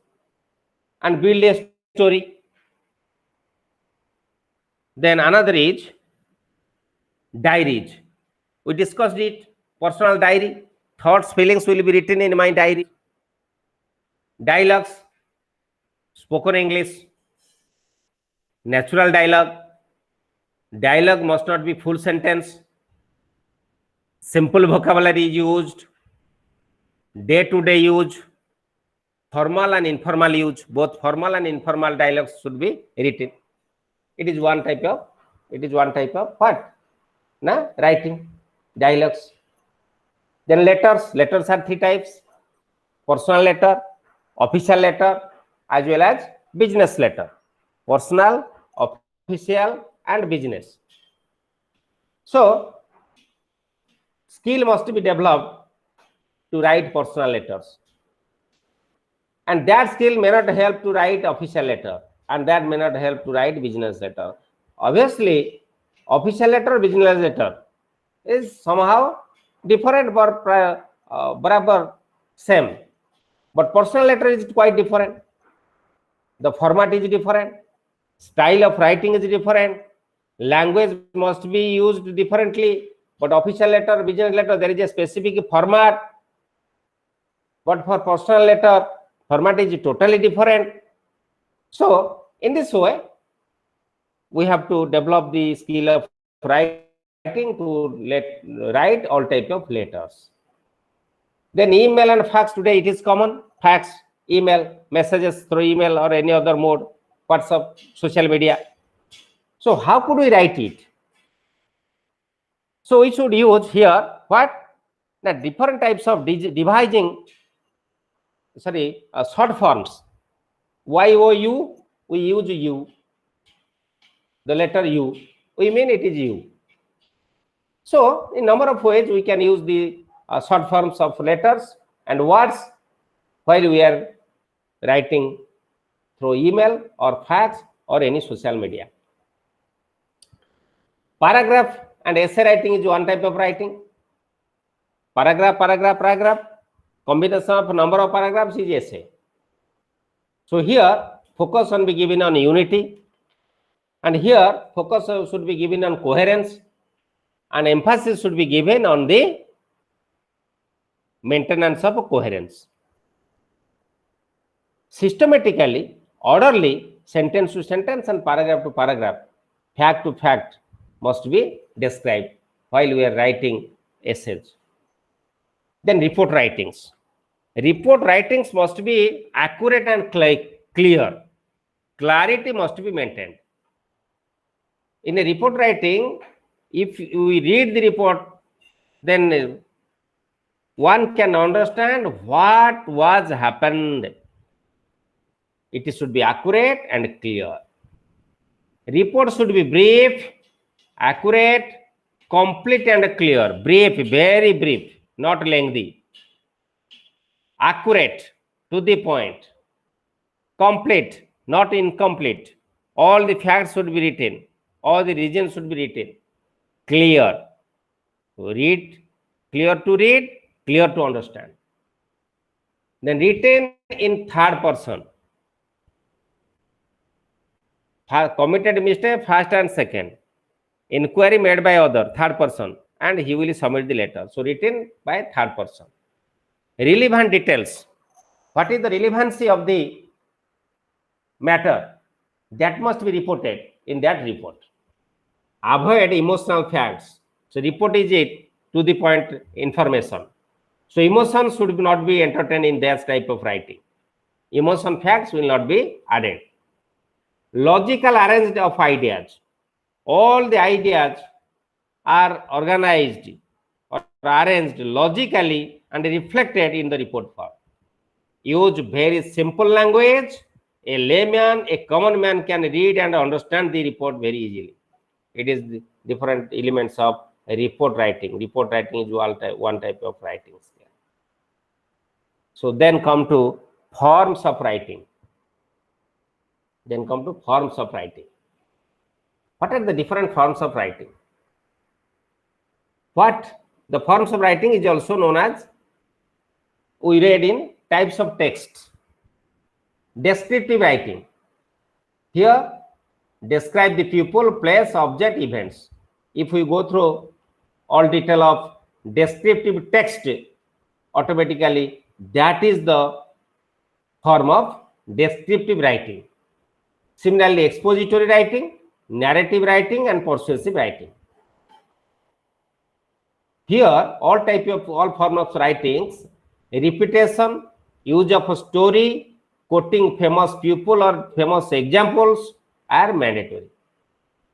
and build a story. Then another is diaries. We discussed it. Personal diary. Thoughts, feelings will be written in my diary. Dialogues, spoken English, natural dialogue. Dialogue must not be full sentence. Simple vocabulary is used. Day-to-day use. Formal and informal use. Both formal and informal dialogues should be written. It is one type of what? Writing. Dialogues. Then letters. Letters are 3 types. Personal letter, official letter, as well as business letter. Personal, official, and business. So skill must be developed to write personal letters. And that skill may not help to write official letter, and that may not help to write business letter. Obviously, official letter, business letter is somehow different, but same. But personal letter is quite different. The format is different. Style of writing is different. Language must be used differently. But official letter, business letter, there is a specific format. But for personal letter, format is totally different. So in this way, we have to develop the skill of writing to write all types of letters. Then email and fax, today it is common. Fax, email, messages through email or any other mode, WhatsApp, social media. So how could we write it? So we should use here what? The different types of devising, short forms. YOU, we use U. The letter U, we mean it is U. So in number of ways we can use the short forms of letters and words while we are writing through email or fax or any social media. Paragraph and essay writing is one type of writing. Paragraph, paragraph, paragraph. Combination of number of paragraphs is essay. So here focus on be given on unity, and here focus should be given on coherence, and emphasis should be given on the maintenance of coherence. Systematically, orderly, sentence to sentence and paragraph to paragraph, fact to fact must be described while we are writing essays. Then report writings. Report writings must be accurate and clear. Clarity must be maintained. In a report writing, if we read the report, then one can understand what was happened. It should be accurate and clear. Report should be brief, accurate, complete and clear. Brief, very brief, not lengthy. Accurate, to the point. Complete, not incomplete. All the facts should be written. All the reasons should be written. Clear. Read, clear to understand. Then written in third person. Committed mistake, first and second. Inquiry made by other, third person, and he will submit the letter. So written by third person. Relevant details. What is the relevancy of the matter? That must be reported in that report. Avoid emotional facts. So report is it to the point information. So emotion should not be entertained in that type of writing. Emotion facts will not be added. Logical arrangement of ideas. All the ideas are organized or arranged logically and reflected in the report form. Use very simple language. A layman, a common man can read and understand the report very easily. It is the different elements of report writing. Report writing is one type of writing. So then come to forms of writing. What are the different forms of writing? What the forms of writing is also known as, we read in types of text. Descriptive writing. Here, describe the people, place, object, events. If we go through all detail of descriptive text, automatically that is the form of descriptive writing. Similarly, expository writing, narrative writing, and persuasive writing. Here, all form of writings, repetition, use of a story, quoting famous people or famous examples are mandatory.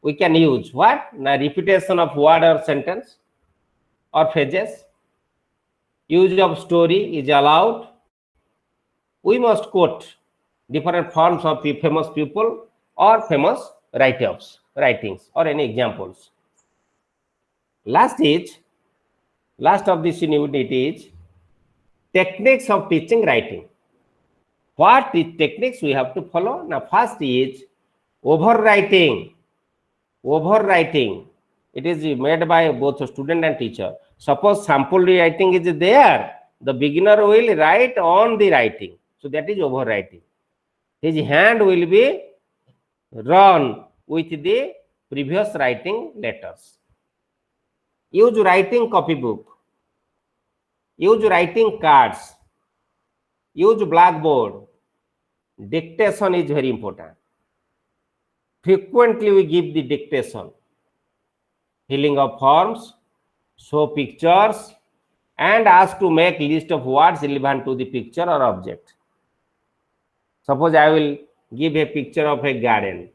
We can use what? Repetition of word or sentence or phrases. Use of story is allowed. We must quote different forms of famous people or famous writings or any examples. Last of this unit is techniques of teaching writing. What is techniques we have to follow? Now, first is overwriting. It is made by both student and teacher. Suppose sample writing is there, the beginner will write on the writing. So that is overwriting. His hand will be run with the previous writing letters. Use writing copybook. Use writing cards. Use blackboard. Dictation is very important. Frequently we give the dictation. Filling of forms, show pictures, and ask to make list of words relevant to the picture or object. Suppose I will give a picture of a garden,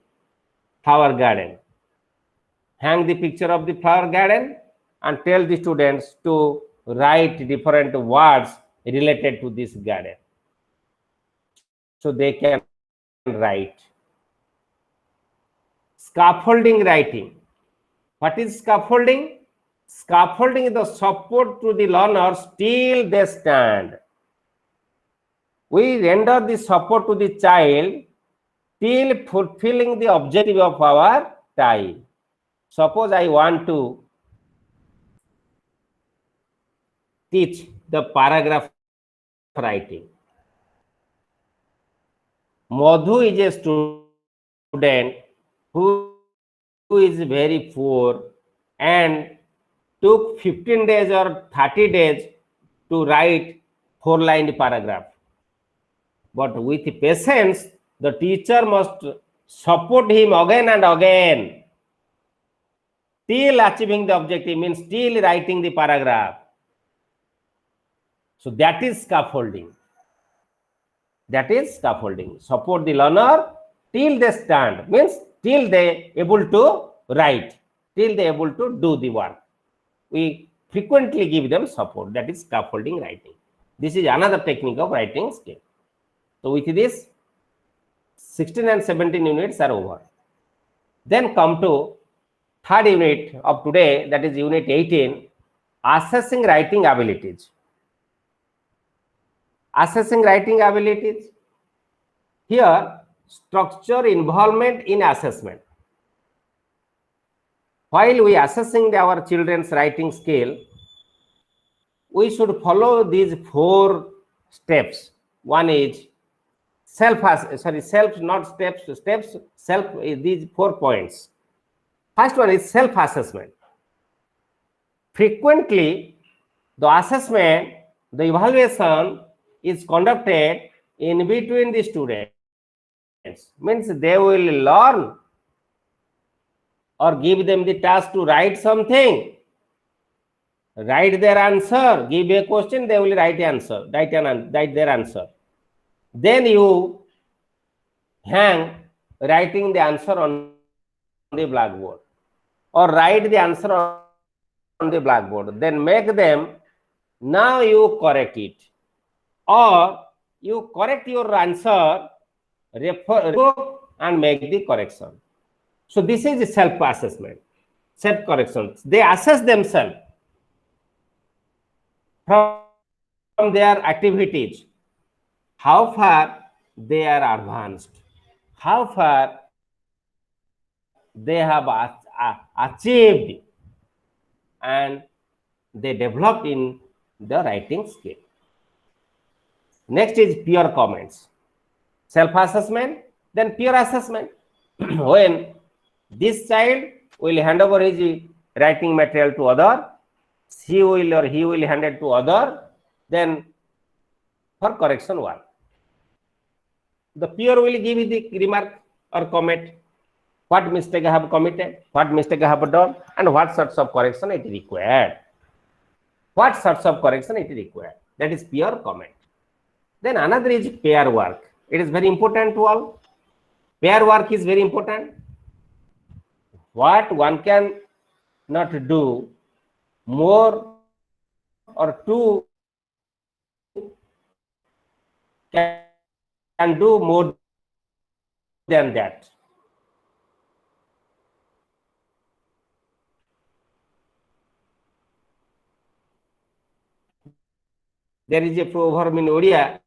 flower garden. Hang the picture of the flower garden and tell the students to write different words related to this garden. So they can write. Scaffolding writing. What is scaffolding? Scaffolding is the support to the learners till they stand. We render the support to the child till fulfilling the objective of our time. suppose I want to teach the paragraph writing. Madhu is a student who is very poor and took 15 days or 30 days to write 4-line paragraph. But with patience, the teacher must support him again and again till achieving the objective, means still writing the paragraph. So that is scaffolding. That is scaffolding. Support the learner till they stand, means till they able to write, till they able to do the work. We frequently give them support. That is scaffolding writing. This is another technique of writing skill. So with this, 16 and 17 units are over. Then come to third unit of today, that is unit 18, assessing writing abilities. Assessing writing abilities. Here, structure involvement in assessment. While we assessing our children's writing skill, we should follow these 4 steps. One is self, not steps, self is these 4 points. First one is self-assessment. Frequently, the assessment, the evaluation is conducted in between the students. Means they will learn or give them the task to write something, write their answer, give a question, they will write answer, write their answer. Then you hang writing the answer on the blackboard or write the answer on the blackboard. Then make them, now you correct it, or you correct your answer, refer and make the correction. So this is self-assessment, self-correction. They assess themselves from their activities, how far they are advanced, how far they have achieved, and they developed in the writing skill. Next is peer comments. Self-assessment, then peer assessment. When this child will hand over his writing material to other, she will or he will hand it to other, then for correction work. The peer will give the remark or comment, what mistake I have committed, what mistake I have done, and what sorts of correction it is required. What sorts of correction it is required. That is peer comment. Then another is pair work. It is very important to all. Pair work is very important. What one can not do, more or two can do more than that. There is a proverb in Odia,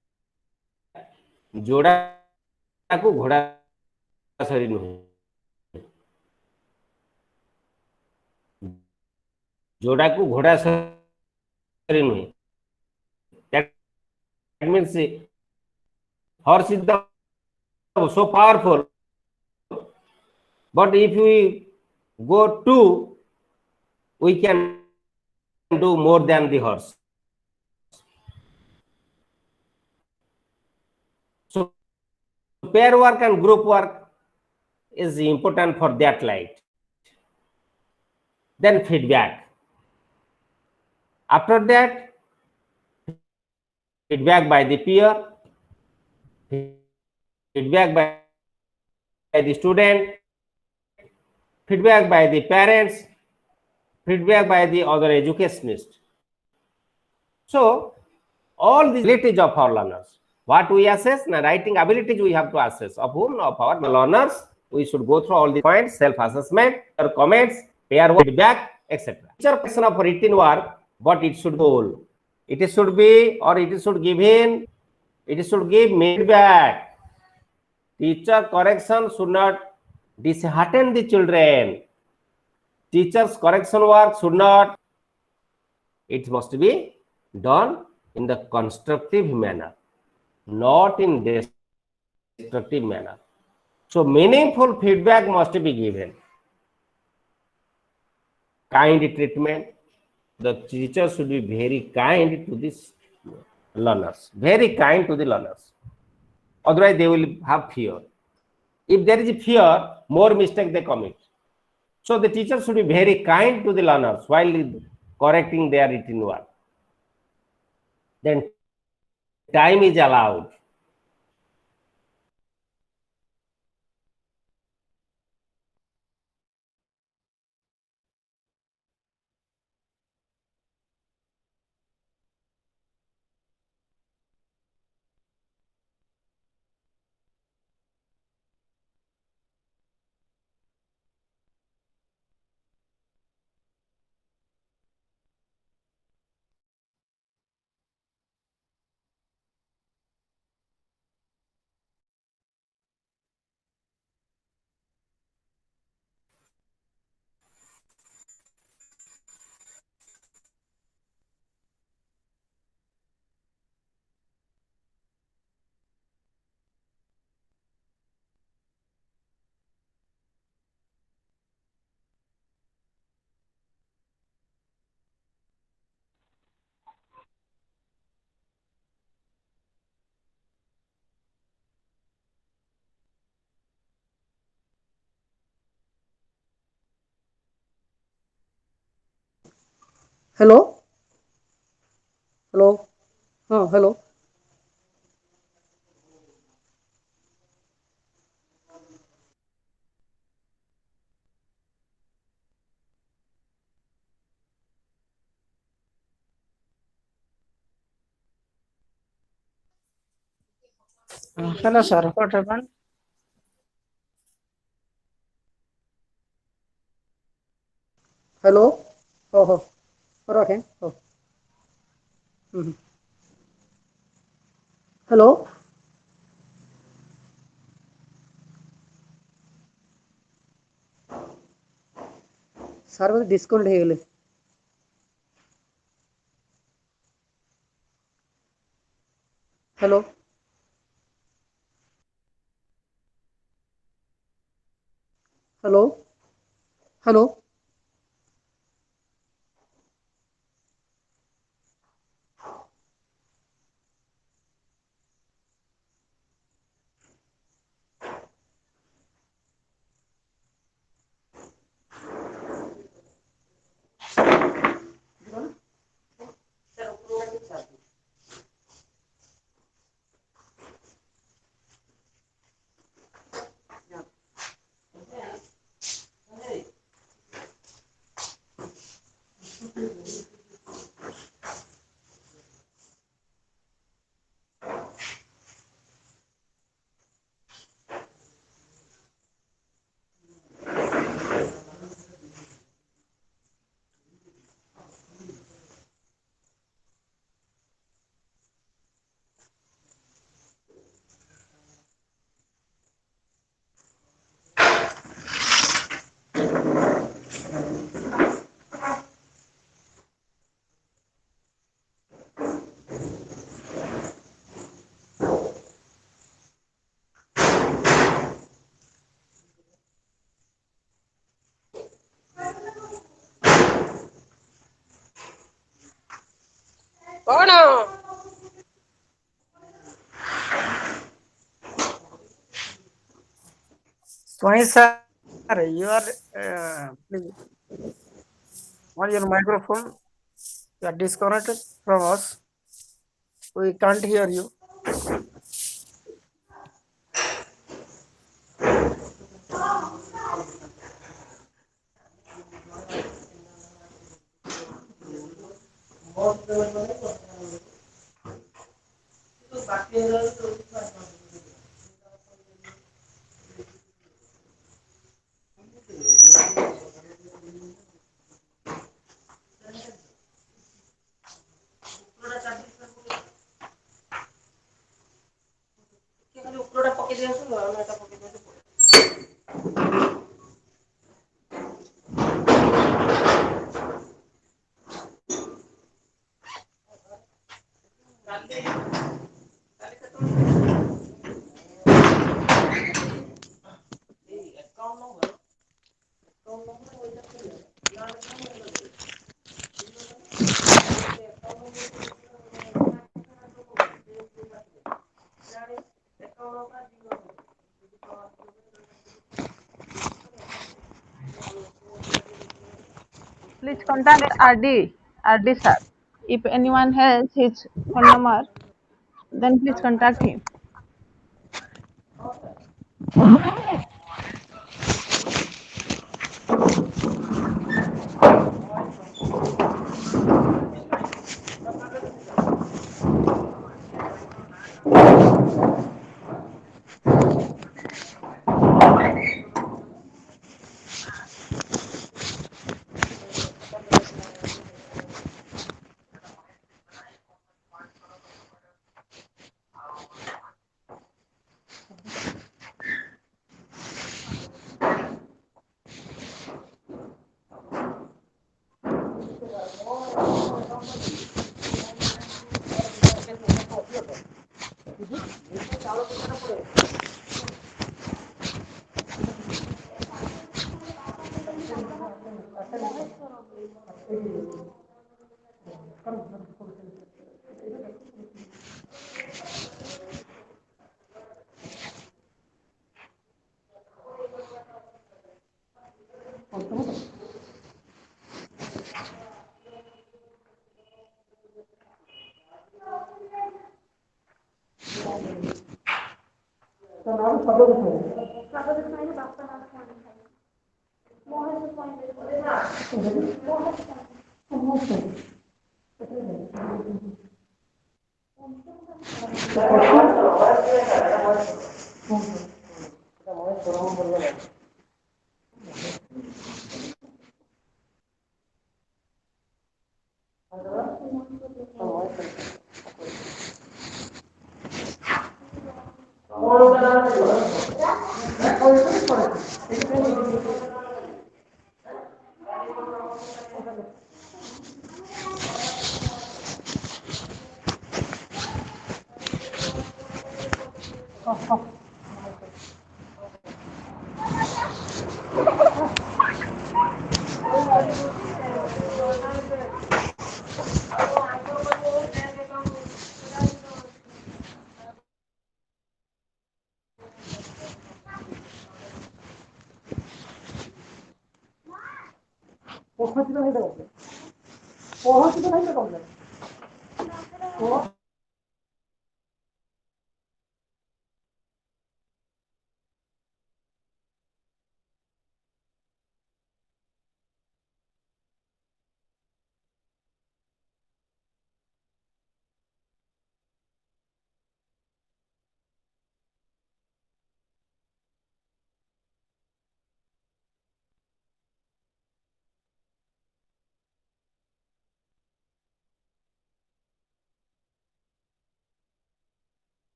जोड़ा को घोड़ा सरी नुहे, जोड़ा को घोड़ा सरी नुहे. That means horse is so powerful, but if we go two, we can do more than the horse. So pair work and group work is important for that light. Then feedback. After that, feedback by the peer, feedback by the student, feedback by the parents, feedback by the other educationists. So all these abilities of our learners, what we assess, the writing abilities we have to assess of whom? Of our learners. We should go through all the points: self-assessment, comments, pair work, feedback, etc. Teacher question of written work, but it should goal. It should be, or it should give in, it should give feedback. Teacher correction should not dishearten the children. Teachers' correction work should not, it must be done in the constructive manner, not in destructive manner. So meaningful feedback must be given. Kind treatment. The teacher should be very kind to the learners, very kind to the learners. Otherwise, they will have fear. If there is fear, more mistake they commit. So the teacher should be very kind to the learners while correcting their written work. Then time is allowed. Hello? Hello? Hello? Hello, sir. What happened? Hello? Okay. Mhm. Hello? Sir, both disconnect ହେଇଗଲେ। Hello? Hello? Hello? କଣ? Swami sir, you are please on your microphone. You are disconnected from us. We can't hear you. Please contact RD sir. If anyone has his phone number, then please contact him.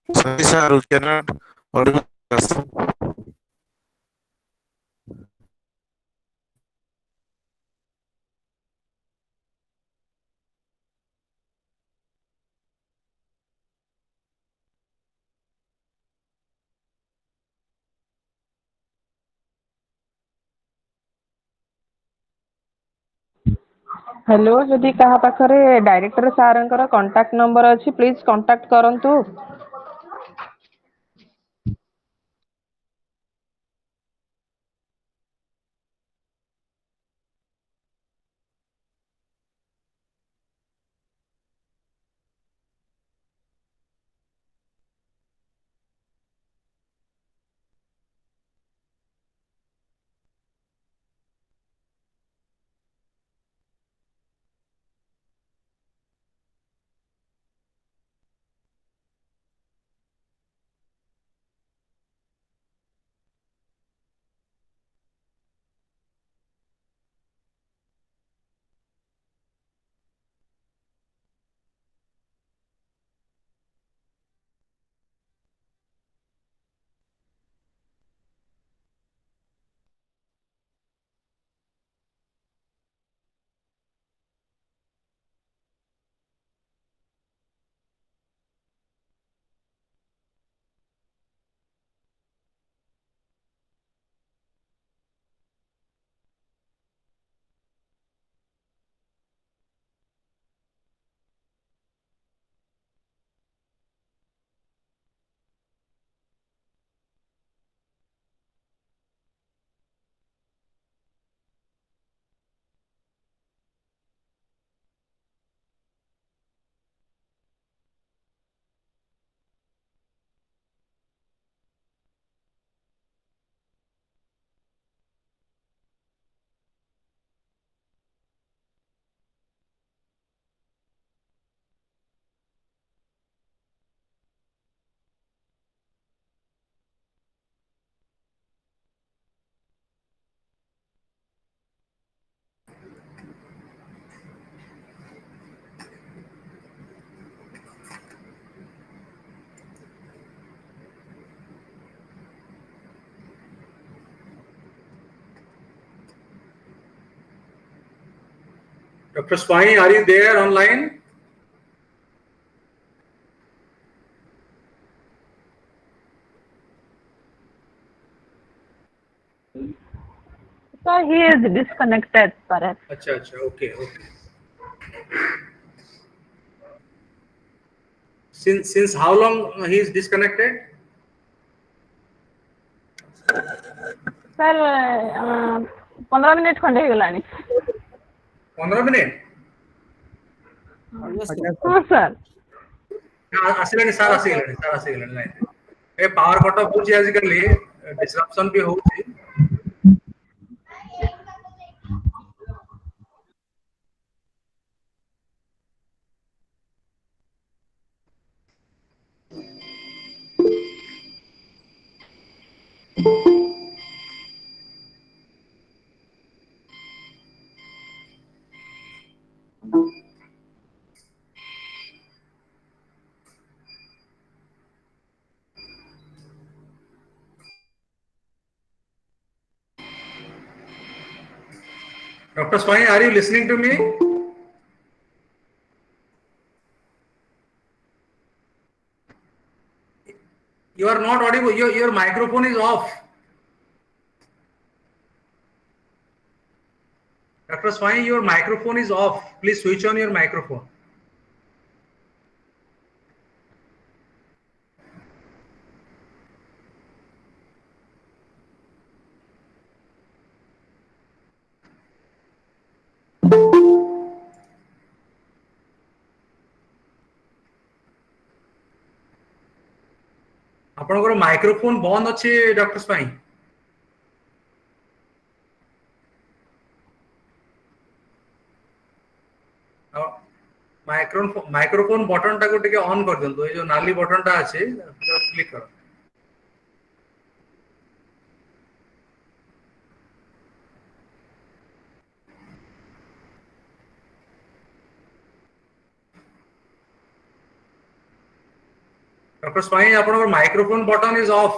Sorry, sir, we cannot audible. Hello, ଯଦି କାହା ପାଖରେ director ସାର୍ଙ୍କର contact number ଅଛି please contact କରନ୍ତୁ। Dr. Swami, are you there online? Sir, he is disconnected, perhaps. Acha, okay. Since how long he is disconnected? Sir, 15 minutes खंडे ହେଇଗଲାଣି. 15 minutes? ହଁ sir. ଆସିଲାଣି sir ଆସିଗଲାଣି ନାଇଁ ଏ ପାୱାର କଟ୍ ଅଫ୍ ହଉଛି ଆଜିକାଲି ଡିସରପ୍ସନ ବି ହଉଛି. Dr. Swami, are you listening to me? You are not audible. Your microphone is off. Dr. Swami, your microphone is off. Please switch on your microphone. ଆପଣଙ୍କର microphone ବନ୍ଦ ଅଛି doctor Swain. Microphone button ଟାକୁ ଟିକେ on କରିଦିଅନ୍ତୁ. ଏଇ ଯୋଉ ନାଲି button ଟା ଅଛି କ୍ଲିକ୍ କର. Dr. Swami, ଆପଣଙ୍କର microphone button is of.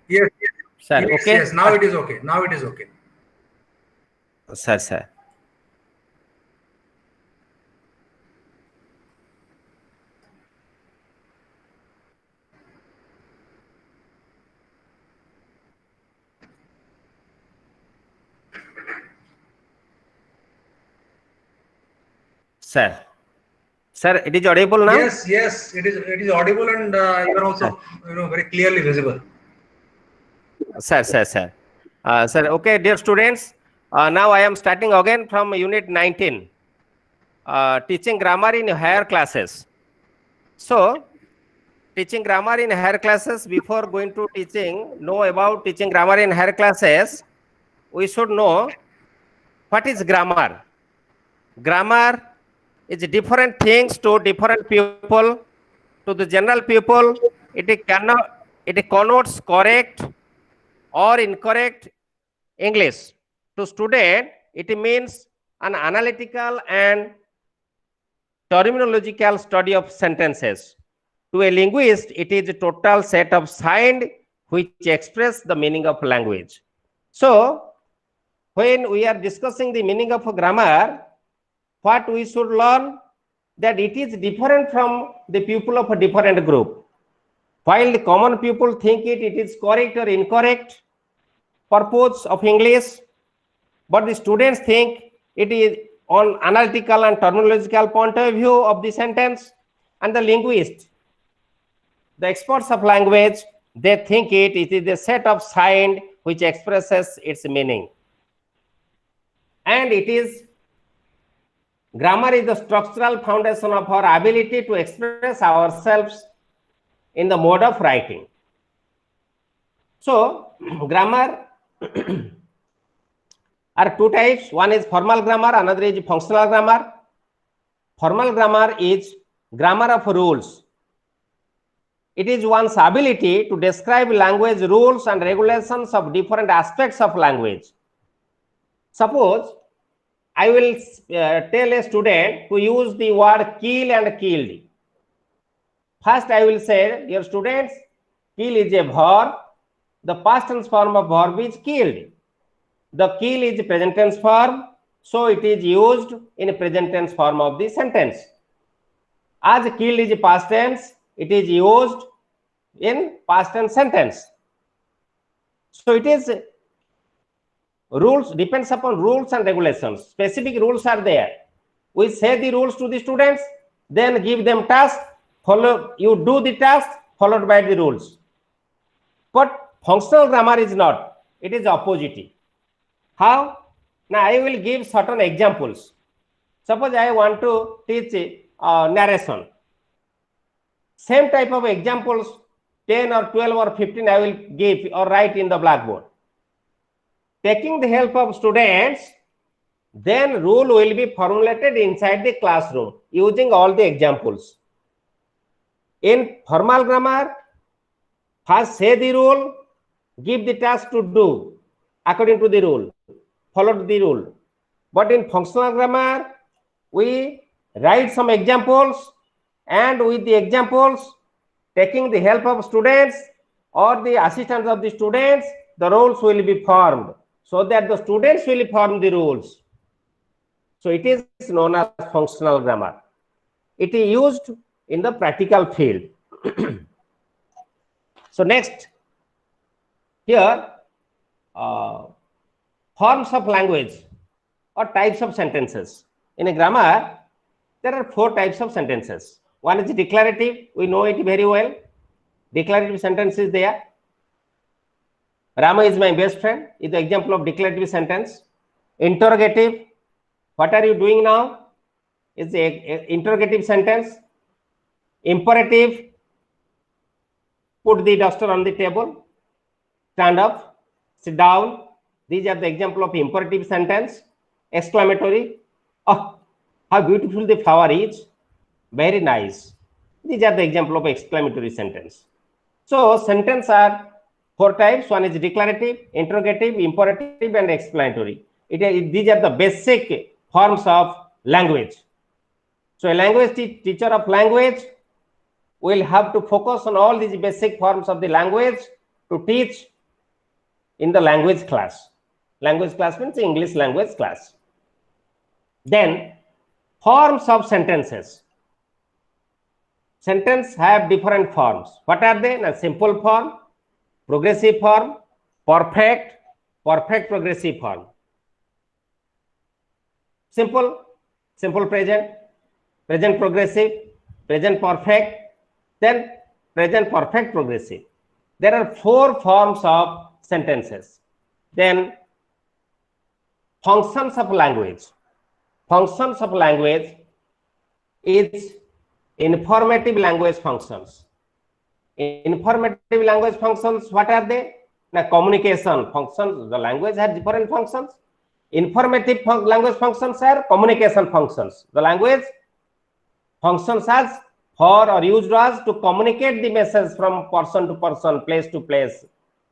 Yes. Sir, Yes, okay. yes. Now it is okay. Now it is okay. Sir. Sir, it is audible now? Yes, it is audible, and you are also very clearly visible. Sir. Sir, okay, dear students, now I am starting again from unit 19, teaching grammar in higher classes. So, teaching grammar in higher classes, before going to know about teaching grammar in higher classes, we should know what is grammar. Grammar is different things to different people. To the general people, it connotes correct or incorrect English. To student, it means an analytical and terminological study of sentences. To a linguist, it is a total set of signs which express the meaning of language. So, when we are discussing the meaning of grammar, what we should learn, that it is different from the people of a different group. While the common people think it is correct or incorrect purpose of English, but the students think it is on analytical and terminological point of view of the sentence, and the linguist, the experts of language, they think it is a set of signs which expresses its meaning. And grammar is the structural foundation of our ability to express ourselves in the mode of writing. So, grammar are two types. One is formal grammar, another is functional grammar. Formal grammar is grammar of rules. it is one's ability to describe language rules and regulations of different aspects of language. Suppose I will tell a student to use the word kill and killed. First, I will say, dear students, kill is a verb. The past tense form of verb is killed. The kill is present tense form, so it is used in present tense form of the sentence. As killed is past tense, it is used in past tense sentence. So it is rules, depends upon rules and regulations. Specific rules are there. We say the rules to the students, then give them task, follow, you do the task followed by the rules. But functional grammar is not, it is opposite. How? Now I will give certain examples. Suppose I want to teach narration. Same type of examples, 10 or 12 or 15 I will give or write in the blackboard. Taking the help of students, then rule will be formulated inside the classroom using all the examples. In formal grammar, first say the rule, give the task to do according to the rule, follow the rule. But in functional grammar, we write some examples, and with the examples, taking the help of students or the assistance of the students, the rules will be formed, so that the students will form the rules. So it is known as functional grammar. It is used in the practical field. So next, here, forms of language or types of sentences. In a grammar, there are 4 types of sentences. One is declarative, we know it very well. Declarative sentence is there. Rama is my best friend is the example of declarative sentence. Interrogative, what are you doing now? Is the interrogative sentence. Imperative, put the duster on the table, stand up, sit down. These are the example of imperative sentence. Exclamatory, oh, how beautiful the flower is, very nice. These are the example of exclamatory sentence. So sentence are 4 types. One is declarative, interrogative, imperative, and explanatory. These are the basic forms of language. So a language teacher of language will have to focus on all these basic forms of the language to teach in the language class. Language class means English language class. Then forms of sentences. Sentence have different forms. What are they? Now, simple form, progressive form, perfect progressive form. Simple present, present progressive, present perfect, then present perfect progressive. There are 4 forms of sentences. Then functions of language. Functions of language is informative language functions. Informative language functions, what are they? Now, communication functions, the language has different functions. Informative language functions are communication functions. The language functions as for or used as to communicate the message from person to person, place to place,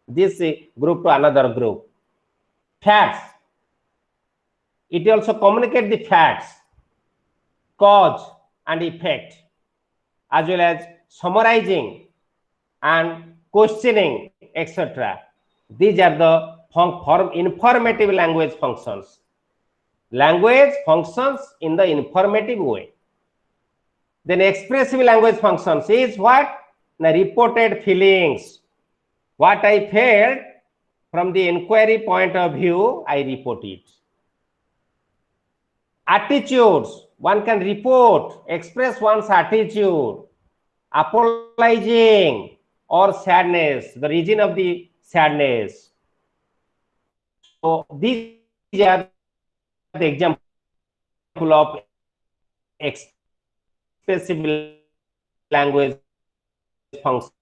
this group to another group. Facts, it also communicates the facts, cause and effect, as well as summarizing and questioning, etc. These are the informative language functions. Language functions in the informative way. Then expressive language functions is what? The reported feelings. What I felt from the inquiry point of view, I report it. Attitudes, one can report, express one's attitude, apologizing or sadness, the reason of the sadness. So these are the example of expressive language functions.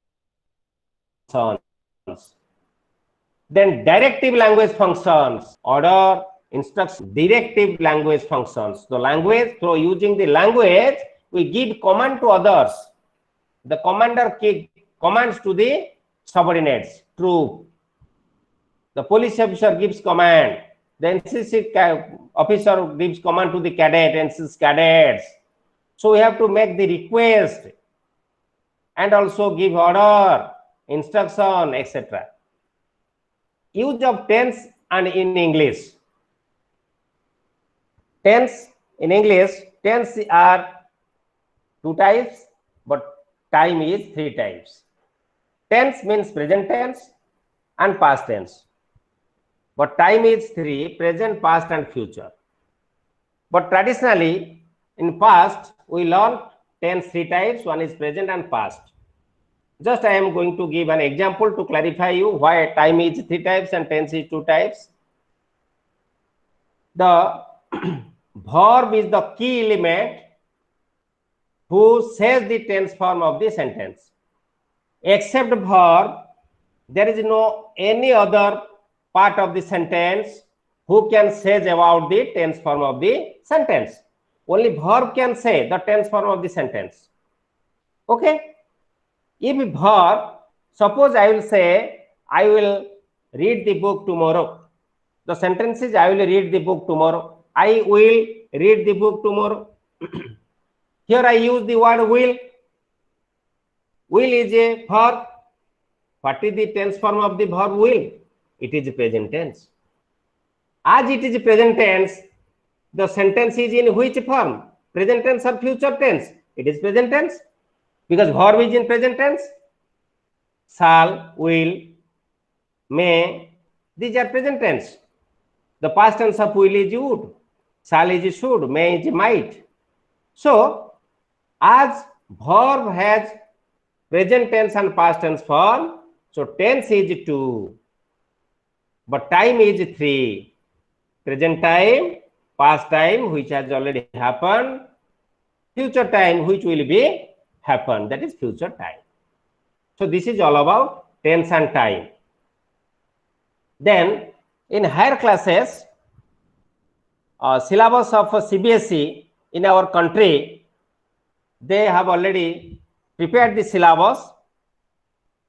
Then directive language functions, order, instruction, directive language functions. The language, through using the language, we give command to others. The commands to the subordinates, troop. The police officer gives command. The NCC officer gives command to the cadet, NCC cadets. So we have to make the request and also give order, instruction, etc. Use of tense and in English. Tense in English, tense are 2 types, but time is 3 types. Tense means present tense and past tense. But time is 3, present, past and future. But traditionally, in past, we learned tense 3 types. One is present and past. Just I am going to give an example to clarify you why time is 3 types and tense is 2 types. The verb is the key element who says the tense form of the sentence. Except verb, there is no any other part of the sentence who can say about the tense form of the sentence. Only verb can say the tense form of the sentence. Okay? If verb, suppose I will say, I will read the book tomorrow. The sentence is, I will read the book tomorrow. I will read the book tomorrow. Here I use the word will. Will is a verb. What is the tense form of the verb will? It is present tense. As it is present tense, the sentence is in which form? Present tense or future tense? It is present tense because verb is in present tense. Shall, will, may, these are present tense. The past tense of will is would, shall is should, may is might. So, as verb has present tense and past tense form, so tense is 2, but time is 3. Present time, past time which has already happened, future time which will be happen, that is future time. So this is all about tense and time. Then in higher classes, syllabus of CBSE in our country, they have already prepared the syllabus.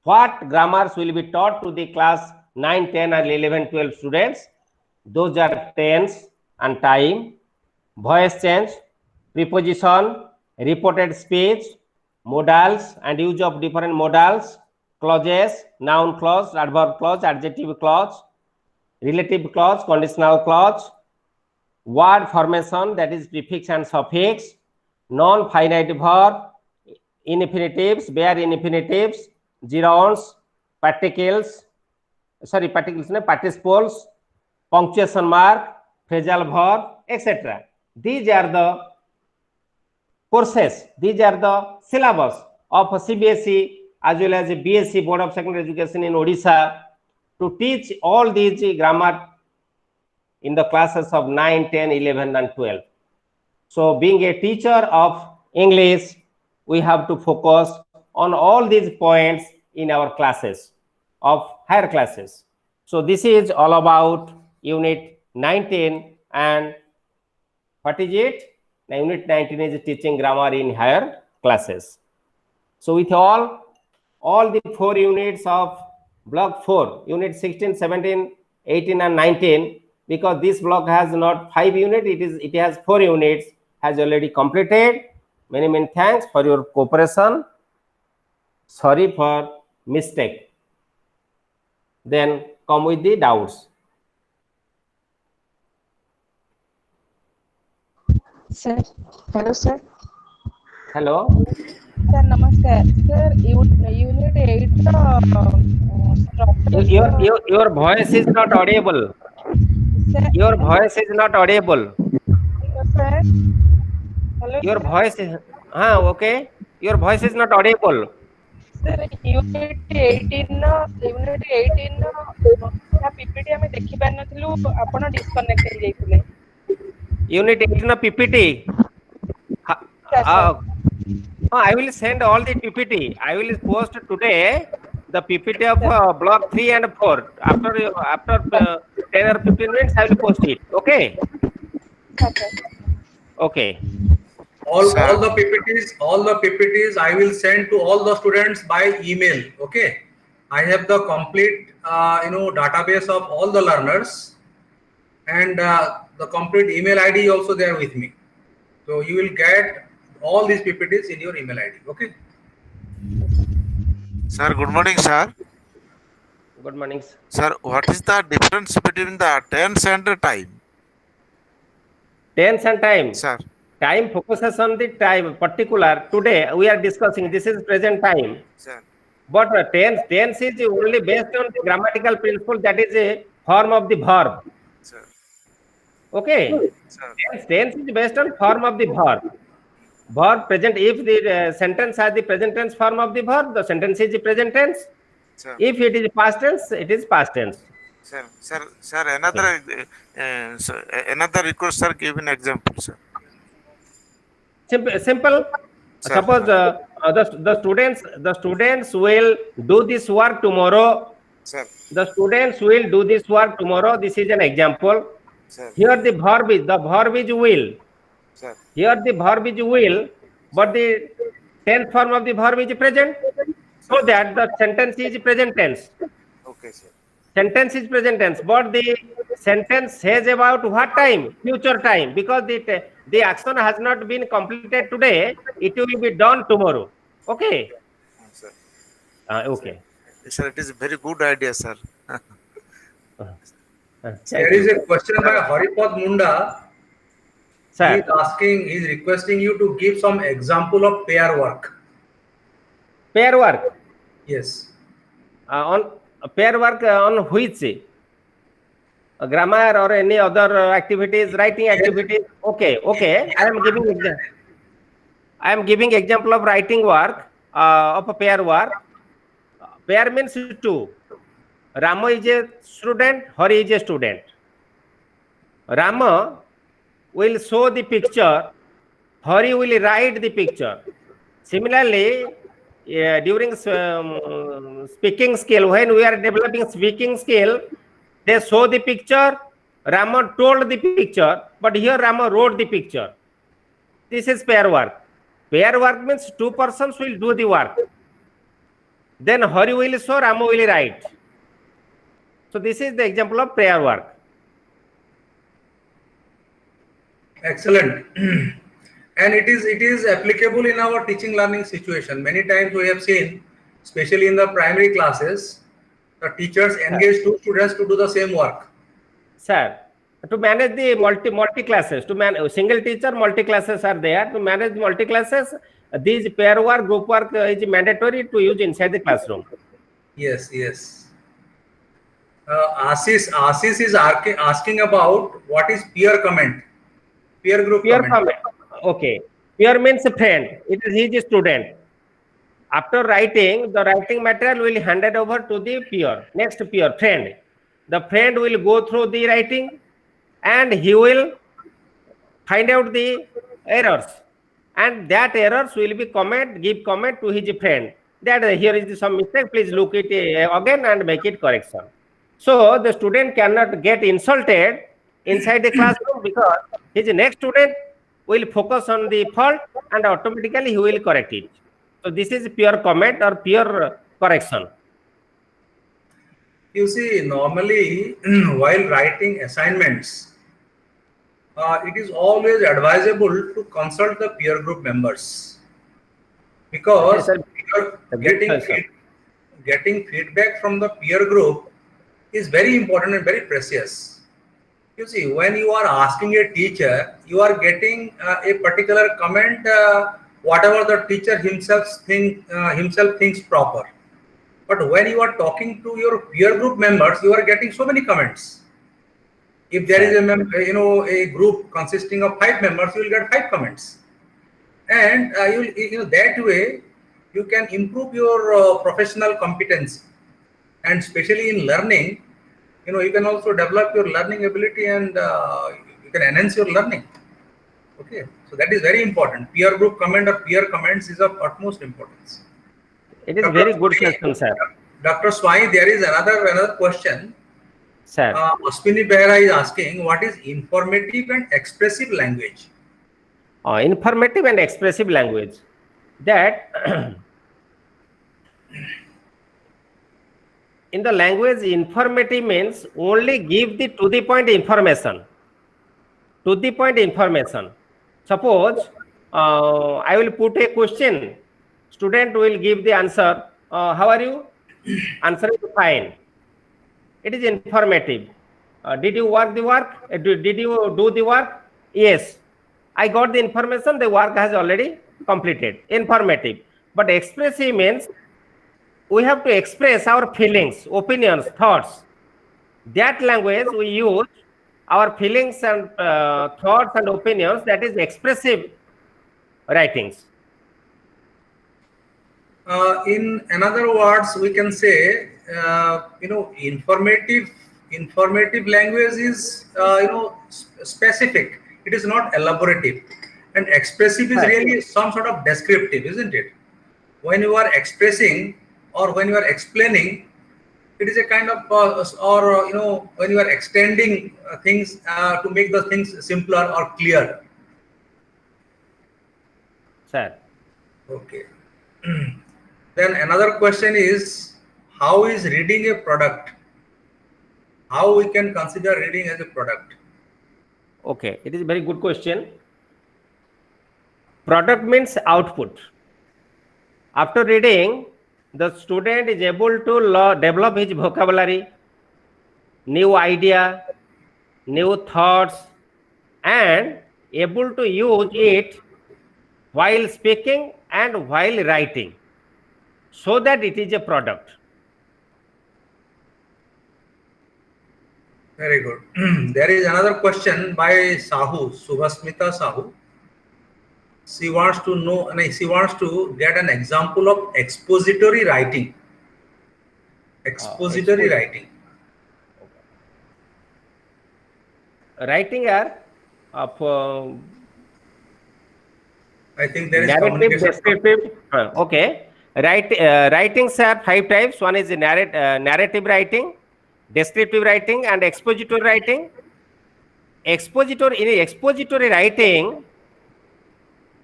What grammars will be taught to the class 9, 10 and 11, 12 students? Those are tense and time, voice change, preposition, reported speech, modals and use of different modals, clauses, noun clause, adverb clause, adjective clause, relative clause, conditional clause, word formation, that is prefix and suffix, non-finite verb, infinitives, bare infinitives, gerunds, particles, participles, punctuation mark, phrasal verb, etc. These are the courses, these are the syllabus of CBSE as well as BSc Board of Secondary Education in Odisha to teach all these grammar in the classes of 9, 10, 11 and 12. So being a teacher of English, we have to focus on all these points in our classes of higher classes. So this is all about unit 19 and what is it? Now, unit 19 is teaching grammar in higher classes. So with all the 4 units of block 4, unit 16, 17, 18 and 19, because this block has not 5 units, it has 4 units, has already completed. Many thanks for your cooperation. Sorry for mistake. Then come with the doubts. Sir, hello sir. Hello. Sir, namaskar. Sir, unit 8 structure. Your voice is not audible. Sir, Your voice is not audible. hello sir. Hello Your sir. voice is okay. Your voice is not audible. Sir, unit 18 PPT ଆମେ ଦେଖି ପାରି ନଥିଲୁ, ଆପଣ disconnect ହେଇ ଯାଇଥିଲେ. Unit 18 of PPT. I will send all the PPT. I will post today the PPT of block 3 and 4. After 10 or 15 minutes, I will post it. Okay. Okay. Okay. all the PPTs I will send to all the students by email. Okay, I have the complete database of all the learners, and the complete email ID also there with me. So you will get all these PPTs in your email ID. Okay. Sir, good morning, sir. Good morning. Sir, what is the difference between the tense and the time? Tense and time. Sir, Time focuses on the time particular. Today we are discussing this is present time. sir, But tense is only based on the grammatical principle, that is a form of the verb. sir, Okay. sir, Tense is based on form of the verb. Verb present. If the sentence has the present tense form of the verb, the sentence is the present tense. sir, If it is past tense, it is past tense. sir, another request, sir, give an example, sir. Simple. Sir, Suppose the students will do this work tomorrow. sir, The students will do this work tomorrow. This is an example. sir, Here the verb is will. sir, Here the verb is will, but the tense form of the verb is present. So that the sentence is present tense. okay, sir. Sentence is present tense, but the sentence says about what time? Future time, because the action has not been completed today. It will be done tomorrow. Okay. Sir, Okay. sir, it is a very good idea, sir. There Thank is you, a question by Haripad Munda. He sir. is asking, he is requesting you to give some example of pair work. Pair work. Yes. On pair work on which grammar or any other activities, writing activities. Okay. I am giving example of writing work of a pair work. Pair means two. Rama is a student, Hari is a student. Rama will show the picture, Hari will write the picture. Similarly, during speaking skill, when we are developing speaking skill, they show the picture, Rama told the picture, but here Rama wrote the picture. This is pair work. Pair work means two persons will do the work. Then Hari will show, Rama will write. So this is the example of pair work. Excellent. And it is applicable in our teaching learning situation. Many times we have seen, especially in the primary classes, the teachers engage two students to do the same work. Sir, to manage the multi classes, to manage single teacher, multi classes are there. To manage multi classes, these pair work, group work is mandatory to use inside the classroom. Yes, yes. Assis is asking about what is peer comment, peer group comment. Okay. Peer means a friend. It is his student. After writing, the writing material will be handed over to the peer, next peer, friend. The friend will go through the writing and he will find out the errors. And that errors will be give comment to his friend. That here is some mistake, please look it again and make it correction. So the student cannot get insulted inside the classroom because his next student will focus on the fault and automatically he will correct it. So this is peer comment or peer correction. You see, normally while writing assignments, it is always advisable to consult the peer group members, because getting feedback from the peer group is very important and very precious. You see, when you are asking a teacher, you are getting a particular comment, whatever the teacher himself thinks proper. But when you are talking to your peer group members, you are getting so many comments. If there is a group consisting of 5 members, you will get 5 comments, and that way you can improve your professional competence, and especially in learning, you can also develop your learning ability and you can enhance your learning. Okay, so that is very important. Peer group comment or peer comments is of utmost importance. It is Dr. very good question, sir. Dr. Swai, there is another question. Sir, Ashwini Behra is asking, what is informative and expressive language? informative and expressive language. That in the language, informative means only give the to the point information. To the point information. Suppose I will put a question. Student will give the answer. How are you? Answer is fine. It is informative. Did you work the work? Did you do the work? Yes. I got the information. The work has already completed. Informative. But expressive means we have to express our feelings, opinions, thoughts. That language we use our feelings and thoughts and opinions. That is expressive writings. In another words, we can say, informative language is, specific. It is not elaborative, and expressive is Right. really some sort of descriptive, isn't it? When you are expressing or when you are explaining, it is a kind of, when you are extending things to make the things simpler or clear. Sir. Okay. Then another question is, how is reading a product? How we can consider reading as a product? Okay, it is a very good question. Product means output. After reading, the student is able to develop his vocabulary, new idea, new thoughts, and able to use it while speaking and while writing, so that it is a product. Very good. There is another question by Sahu, Subhasmita Sahu. She wants to know, she wants to get an example of expository writing. Expository writing. Writing are of I think there is narrative, communication. descriptive. Okay. Writings are 5 types. One is narrative writing, descriptive writing, and expository writing. In expository writing,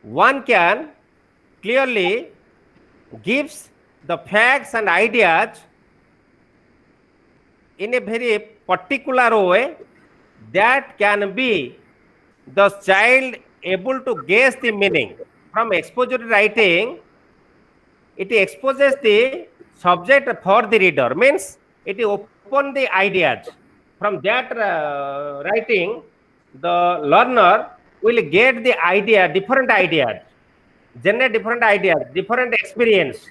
one can clearly gives the facts and ideas in a very particular way that can be the child able to guess the meaning. From expository writing, it exposes the subject for the reader, means it open the ideas. From that writing, the learner will get the idea, different ideas, generate different ideas, different experience.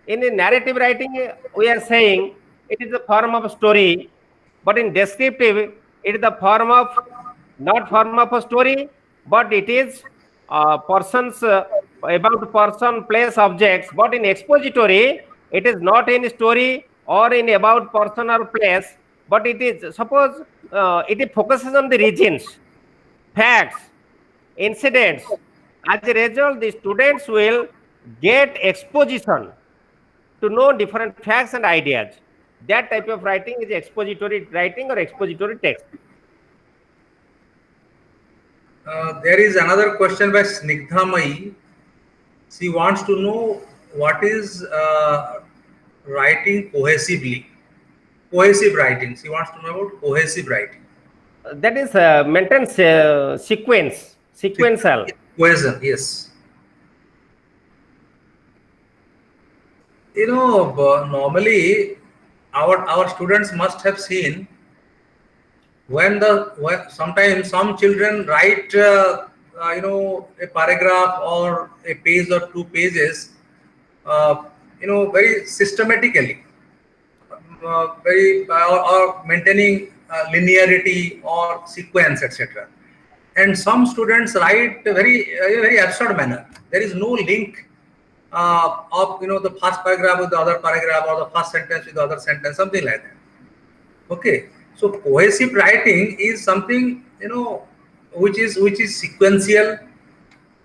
In the narrative writing, we are saying it is a form of story, but in descriptive, it is the form of not form of a story, but it is persons about person, place, objects. But in expository, it is not in story or in about person or place, but it is suppose it focuses on the regions, facts, incidents. As a result, the students will get exposition to know different facts and ideas. That type of writing is expository writing or expository text. There is another question by Snigdha Mai. She wants to know what is writing cohesively. Cohesive writing. She wants to know about cohesive writing. That is maintains sequential. Cohesion, yes. Normally our students must have seen when sometimes some children write a paragraph or a page or 2 pages very systematically, or maintaining linearity or sequence, etc. And some students write a very absurd manner. There is no link of the first paragraph with the other paragraph, or the first sentence with the other sentence, something like that. Okay, so cohesive writing is something which is sequential,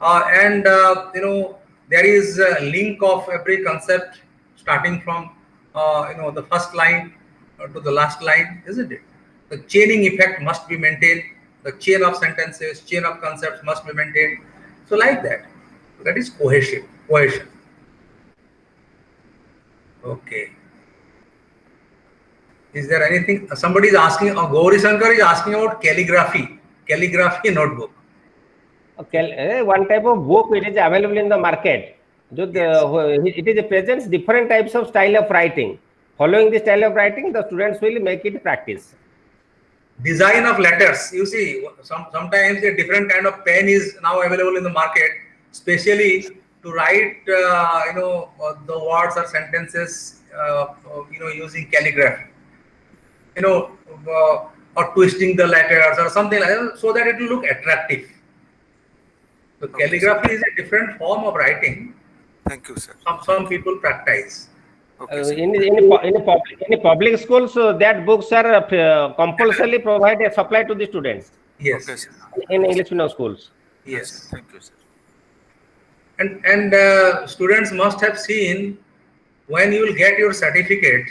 and there is a link of every concept starting from the first line to the last line, isn't it? The chaining effect must be maintained. The chain of sentences, chain of concepts must be maintained. So like that. That is cohesion. Okay. Is there anything? Somebody is asking. Gauri Shankar is asking about calligraphy notebook. Okay, one type of book it is available in the market. It is presents different types of style of writing. Following the style of writing, the students will make it practice. Design of letters. You see, sometimes a different kind of pen is now available in the market, especially to write, the words or sentences, using calligraphy. Or twisting the letters or something like that, so that it will look attractive. So Okay, calligraphy is a different form of writing. Thank you, sir. Some people practice. Okay, sir. In public schools, that books are compulsorily provided supply to the students. Yes. Okay, sir. In English medium schools. Yes, sir. Yes. Thank you, sir. And students must have seen, when you will get your certificate,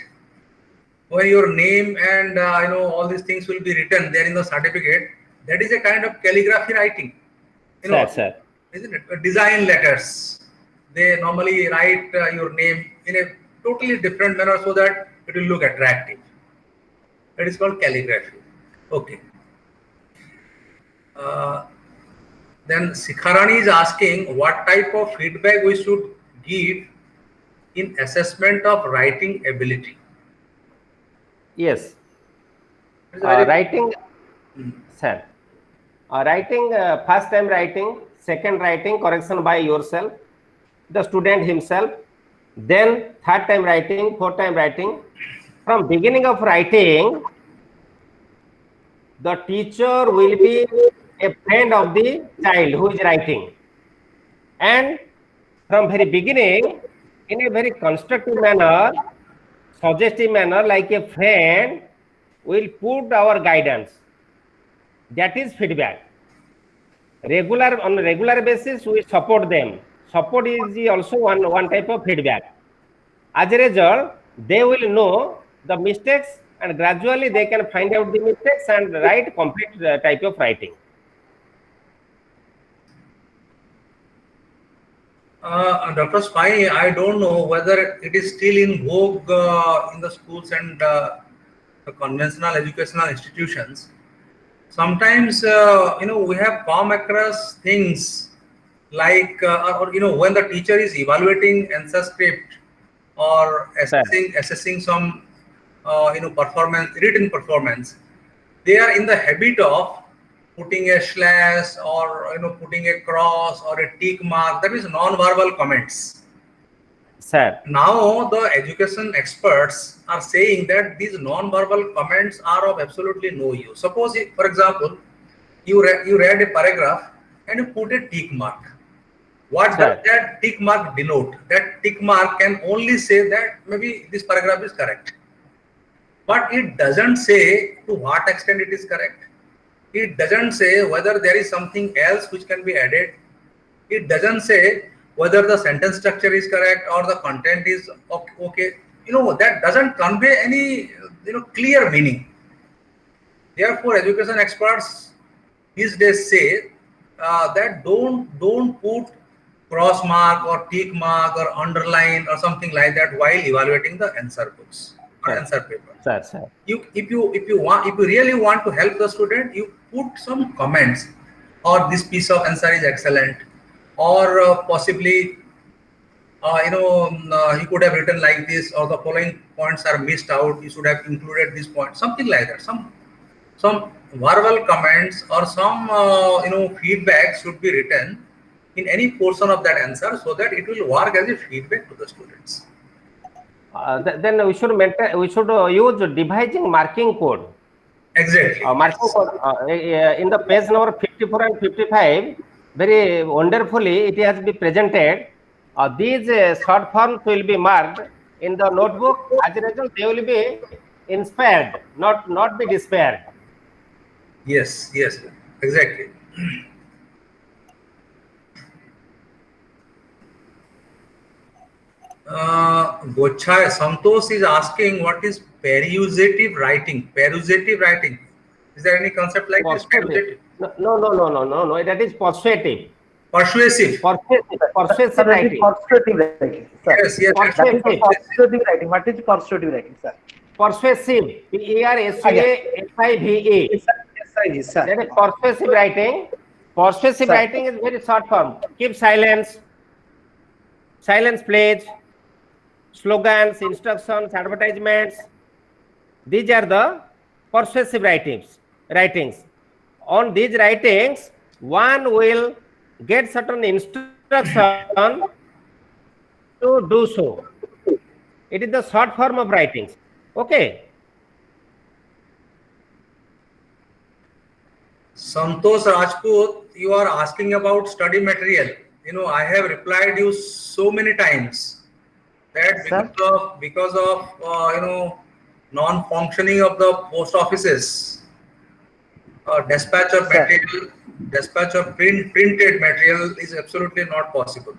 when your name and all these things will be written there in the certificate. That is a kind of calligraphy writing. Sir. Isn't it? Design letters. They normally write your name in a totally different manner so that it will look attractive. That is called calligraphy. Okay. Then Sikharani is asking what type of feedback we should give in assessment of writing ability. Yes. It's a very Writing, sir. Writing, first time writing, second writing, correction by yourself, the student himself, then third time writing, fourth time writing. From beginning of writing, the teacher will be a friend of the child who is writing. And from very beginning, in a very constructive manner, suggestive manner, like a friend, will put our guidance. That is feedback. On a regular basis, we support them. Support is also one type of feedback. As a result, they will know the mistakes, and gradually they can find out the mistakes and write complete type of writing. Dr. Spy, I don't know whether it is still in vogue in the schools and the conventional educational institutions. Sometimes, we have come across things like, when the teacher is evaluating answer script or assessing some, written performance, they are in the habit of putting a slash or putting a cross or a tick mark. That is non-verbal comments. Sir. Now the education experts are saying that these non-verbal comments are of absolutely no use. Suppose, for example, you read a paragraph and you put a tick mark. What does that tick mark denote? That tick mark can only say that maybe this paragraph is correct. But it doesn't say to what extent it is correct. It doesn't say whether there is something else which can be added. It doesn't say whether the sentence structure is correct or the content is okay. That doesn't convey any clear meaning. Therefore, education experts these days say that don't put cross mark or tick mark or underline or something like that while evaluating the answer books or answer paper. Sir. If you really want to help the student, you put some comments, or this piece of answer is excellent, or possibly you could have written like this, or the following points are missed out, you should have included this point, something like that. Some verbal comments or some feedback should be written in any portion of that answer so that it will work as a feedback to the students. Then we should use devising marking code. Exactly. Marking code in the page number 54 and 55, very wonderfully it has been presented. These short forms will be marked in the notebook. As a result, they will be inspired, not be despaired. Yes, exactly. Gochai Santosh is asking what is perusative writing? Perusative writing. Is there any concept like this? Perusative? No. That is persuasive. Persuasive. Persuasive Sir, it is writing. persuasive writing, sir. Yes, yes, that's That is Persuasive. persuasive writing. What is persuasive writing, sir? Persuasive. Persuasive. Yes, sir. Yes, sir. That is persuasive writing. Persuasive Sir. writing is very short form. Keep silence. Silence pledge. Slogans, instructions, advertisements. These are the persuasive writings. On these writings, one will get certain instruction to do so. It is the short form of writings. Okay. Santosh Rajput, you are asking about study material. I have replied you so many times that Sir? because of non-functioning of the post offices, dispatch of Sir. material, dispatch of printed material is absolutely not possible.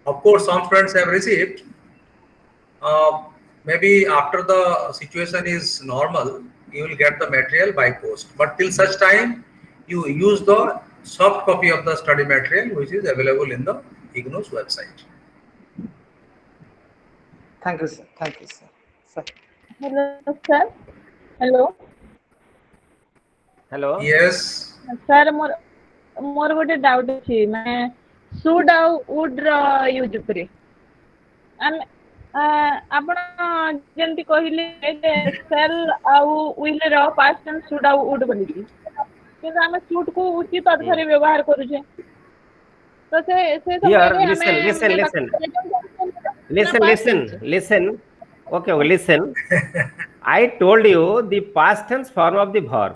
Of course, some students have received. Maybe after the situation is normal, you will get the material by post. But till such time, you use the soft copy of the study material, which is available in the IGNOU's website. Thank you, sir. Thank you, sir. Sir. Hello, sir. Hello. Hello. Yes. Sir, ମୋର ଗୋଟେ doubt ଅଛି ମାନେ should ଆଉ Wood ର use ଉପରେ ଆମେ ଆପଣ ଯେମିତି କହିଲେ ଯେ ସେଲ୍ ଆଉ ୱିଲ୍ ର ପାଷ୍ଟ ଟେନ୍ସ ସୁଡ୍ ଆଉ ଉଡ୍ ବୋଲିକି କିନ୍ତୁ ଆମେ ସୁଡ୍ କୁ ଉଚିତ ଅର୍ଥରେ ବ୍ୟବହାର କରୁଛେ ତ ସେ ସମୟରେ ଆମେ listen. Okay, listen. I told you the past tense form of the verb.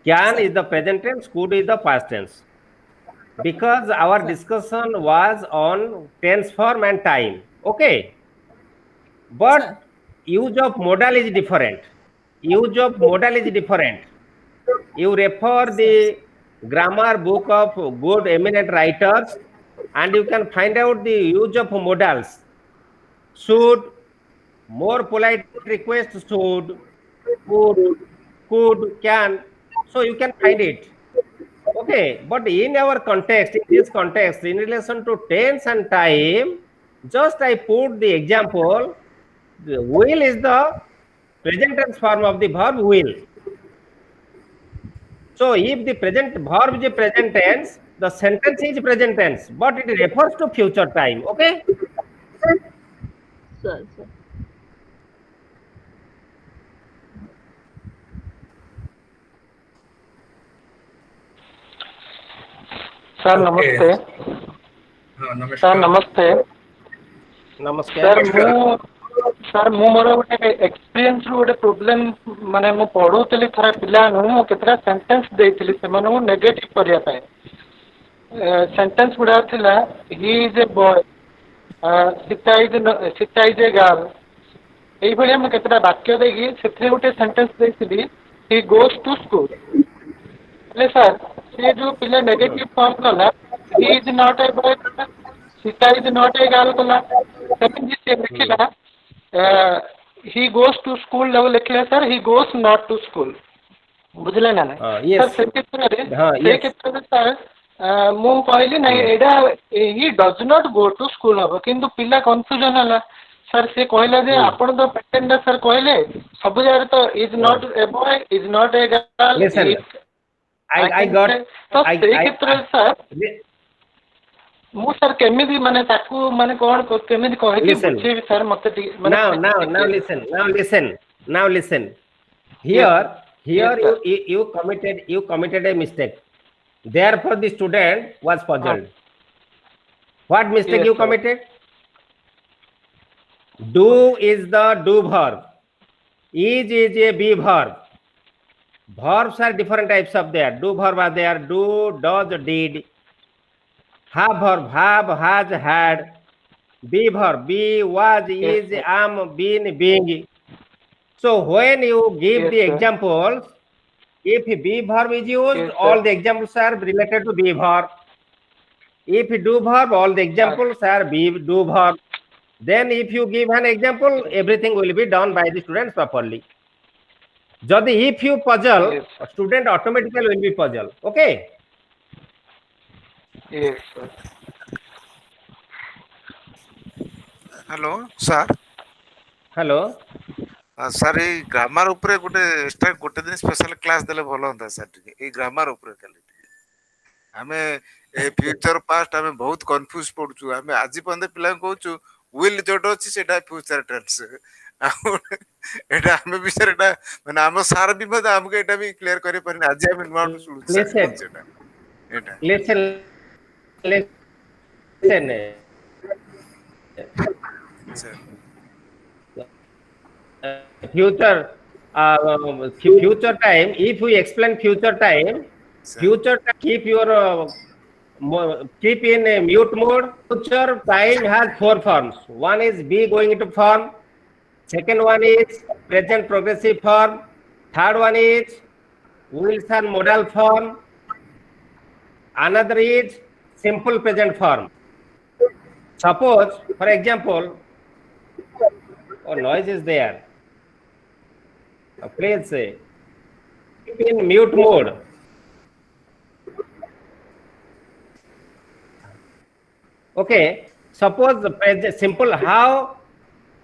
Can is the present tense, could is the past tense. Because our discussion was on tense form and time. Okay. But use of modal is different. You refer the grammar book of good eminent writers and you can find out the use of modals. Should, more polite request should, would, could, can. So you can find it. Okay, but in our context, in this context, in relation to tense and time, just I put the example. The will is the present tense form of the verb will. So if the present verb is present tense, the sentence is present tense, but it refers to future time. Okay. sir. Sir नमस्ते Namaskar. Sir नमस्ते Namaskar. Sir मु मोर गोटे experience रू गोटे problem माने मु पढुतली थरा पिला मु केतरा सेंटेंस देइतली से माने मु नेगेटिव करिया पाए सेंटेंस गुडा थिला he is a boy Sita is a girl एई भलिया मु केतरा वाक्य देगी सेथरे गोटे सेंटेंस देइतली ही गोस टू स्कूल ले सर से जो पिला नेगेटिव फॉर्म कला he is not a boy Sita is not a girl कला सेकंड से लिखिला he goes to school level लिखले sir he goes not to school बुझले ना yes. सर से क्षेत्र रे yes. सर मु कहली नहीं एडा he does not go to school अब किंतु पिला कंफ्यूजन हला सर से कहला जे आपण तो पैटर्न सर कहले सब जगह तो is not a boy is not a girl Listen, I got तो से क्षेत्र सर मु सर केमिदी माने ताकू माने कोन केमिदी कहली बुझे सर मते now listen here yes, you committed a mistake, therefore the student was puzzled. What mistake you committed? Do is the do verb, is a be verb. Verbs are different types of there. Do verb are there, do, does, did. Have verb, have, has, had. Be verb, be, was, is, am, been, being. So when you give the examples, if be verb is used, all the examples are related to be verb. If do verb, all the examples are be do verb. Then if you give an example, everything will be done by the students properly. Jadi if you puzzle, a student automatically will be puzzled. Okay. Yes, sir. Hello sir. Hello. Sir ଏଇ grammar ଉପରେ ଗୋଟେ extra ଗୋଟେ ଦିନ special class ଦେଲେ ଭଲ ହୁଅନ୍ତା sir ଟିକେ ଏଇ ଗ୍ରାମାର ଉପରେ ଖାଲି ଆମେ ଏ ଫ୍ୟୁଚର ପାଷ୍ଟ ଆମେ ବହୁତ କନଫ୍ୟୁଜ ପଡୁଛୁ ଆମେ ଆଜି ପର୍ଯ୍ୟନ୍ତ ପିଲାଙ୍କୁ କହୁଛୁ ୱିଲ୍ ଯୋଉଟା ଅଛି ସେଇଟା ଫ୍ୟୁଚର ଟେନ୍ସ ଆଉ ଏଇଟା ଆମେ ବି ସାର୍ ଏଇଟା ମାନେ ଆମ ସାର୍ ବି ମଧ୍ୟ ଆମକୁ ଏଇଟା ବି କ୍ଲିୟର କରିପାରିନି ଆଜି ଆମେ ନୂଆ ଶୁଣୁଛୁ ସାର୍ Listen, କହୁଛୁ ଏଇଟା ଏଇଟା listen, listen. Sir Future, future time. If we explain sir future time, keep your keep in a mute mode. Future time has four forms. One is be going into form. Second one is present progressive form. Third one is Wilson modal form. Another is simple present form. Suppose, for example, noise is there. Please say keep in mute mode. Okay. Suppose the present simple how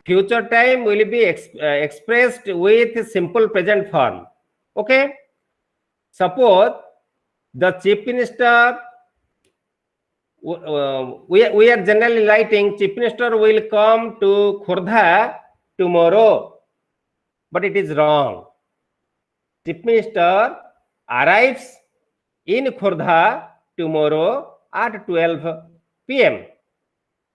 future time will be expressed with simple present form. Okay. Suppose the chief minister, we are generally writing chief minister will come to Khordha tomorrow, but it is wrong. Chief minister arrives in Khordha tomorrow at 12 p.m.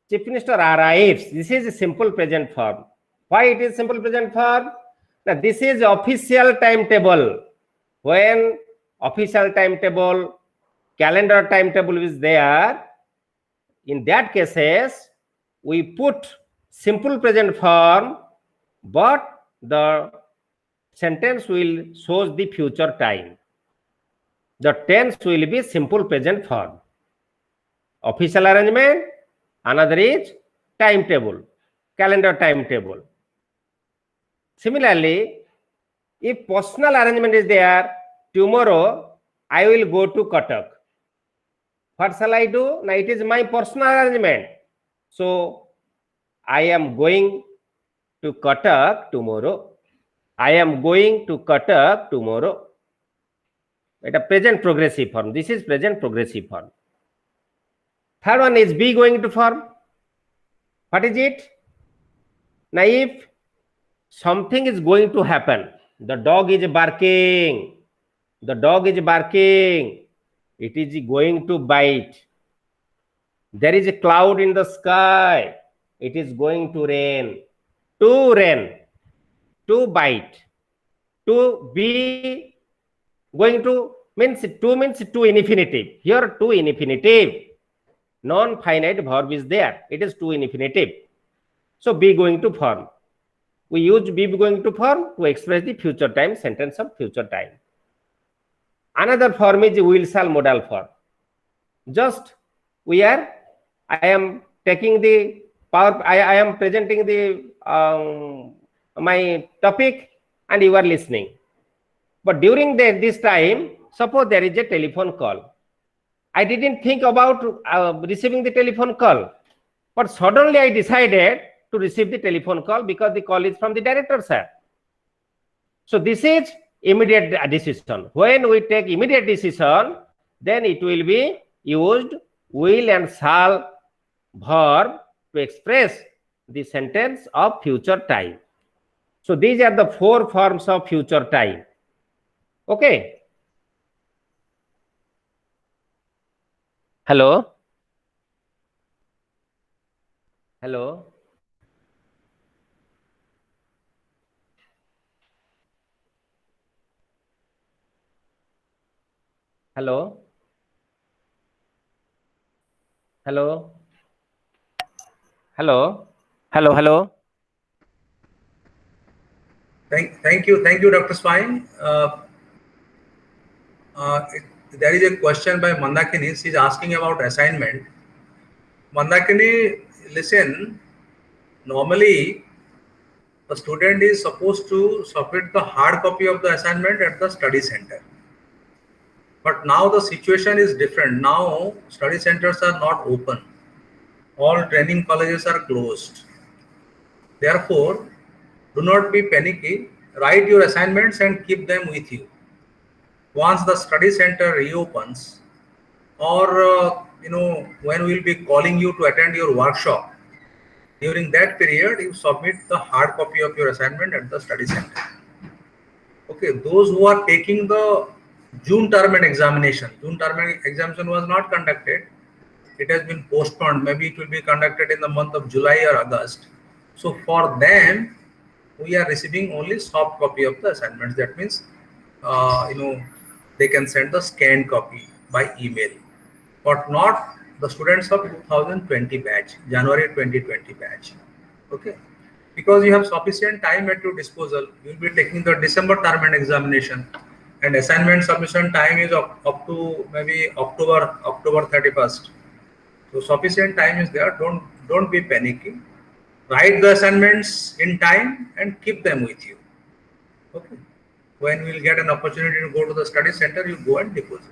Chief minister arrives. This is a simple present form. Why it is simple present form? Now this is official timetable. When official timetable, calendar timetable is there, in that cases we put simple present form, but the sentence will shows the future time. The tense will be simple present form. Official arrangement, another is timetable, calendar timetable. Similarly, if personal arrangement is there, tomorrow I will go to Cuttack. What shall I do? Now it is my personal arrangement. So I am going to Cuttack tomorrow. I am going to Cuttack tomorrow. It a present progressive form. This is present progressive form. Third one is be going to form. What is it? Now if something is going to happen, the dog is barking, the dog is barking, it is going to bite. There is a cloud in the sky, it is going to rain. To rain, to bite, to be going to means to infinitive. Here to infinitive, non-finite verb is there. It is to infinitive. So be going to form. We use be going to form to express the future time, sentence of future time. Another form is will shall modal form. Just I am taking the power, I am presenting the my topic and you are listening. But during this time, suppose there is a telephone call. I didn't think about receiving the telephone call, but suddenly I decided to receive the telephone call because the call is from the director, sir. So this is immediate decision. When we take immediate decision, then it will be used will and shall verb to express the sentence of future time. So these are the four forms of future time. Okay. Hello. Hello. Hello. Hello. Hello. Hello. Hello. Thank you, Dr. Swine. There is a question by Mandakini. She is asking about assignment. Mandakini, listen. Normally, the student is supposed to submit the hard copy of the assignment at the study center. But now the situation is different. Now study centers are not open. All training colleges are closed. Therefore, do not be panicky. Write your assignments and keep them with you. Once the study center reopens, or when we'll be calling you to attend your workshop, during that period, you submit the hard copy of your assignment at the study center. Okay, those who are taking the June term and examination, June term and examination was not conducted. It has been postponed. Maybe it will be conducted in the month of July or August. So for them, we are receiving only soft copy of the assignments. That means, they can send the scanned copy by email, but not the students of 2020 batch, January 2020 batch. Okay, because you have sufficient time at your disposal. You will be taking the December term and examination, and assignment submission time is up to maybe October 31st. So sufficient time is there. Don't be panicky. Write the assignments in time and keep them with you. Okay. When we'll get an opportunity to go to the study center, you go and deposit.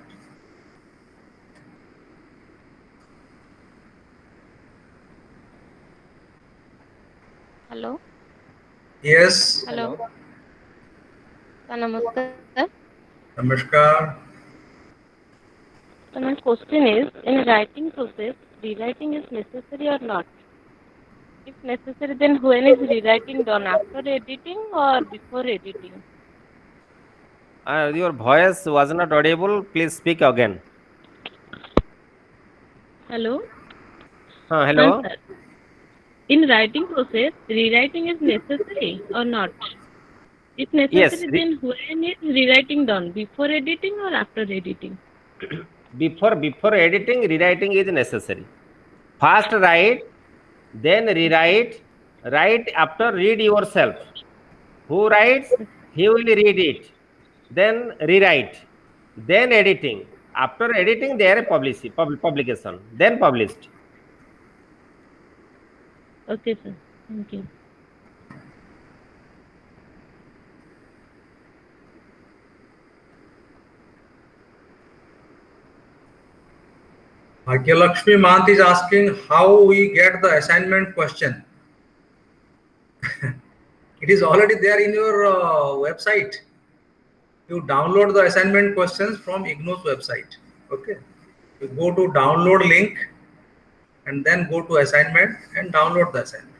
Hello. Yes. Hello. Namaskar. Namaskar. So my question is, in writing process, rewriting is necessary or not? If necessary, then when is rewriting done? After editing or before editing? Your voice was not audible. Please speak again. Hello. Hello. Sir. In writing process, rewriting is necessary or not? If necessary, Yes. then when is rewriting done? Before editing or after editing? Before editing, rewriting is necessary. First write, then rewrite. Write after read yourself. Who writes? He will read it. Then rewrite. Then editing. After editing, there publication. Then published. Okay, sir. Thank you. Lakshmi Mant is asking how we get the assignment question. It is already there in your website. You download the assignment questions from IGNOU's website. Okay. You go to download link and then go to assignment and download the assignment.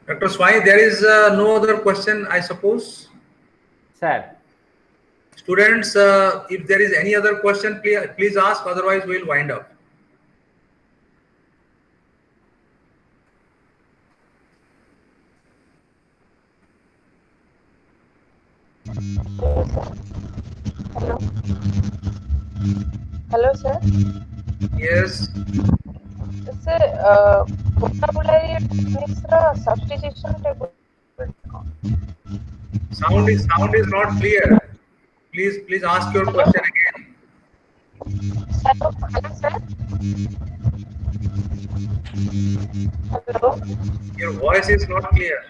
Dr. Swai, there is no other question, I suppose. Sir. Students, if there is any other question, please ask. Otherwise, we'll wind up. Hello. Hello, sir. Yes. Sir, vocabulary techniques substitution table. Sound is not clear. Please ask your question again. Hello, sir. Hello. Your voice is not clear.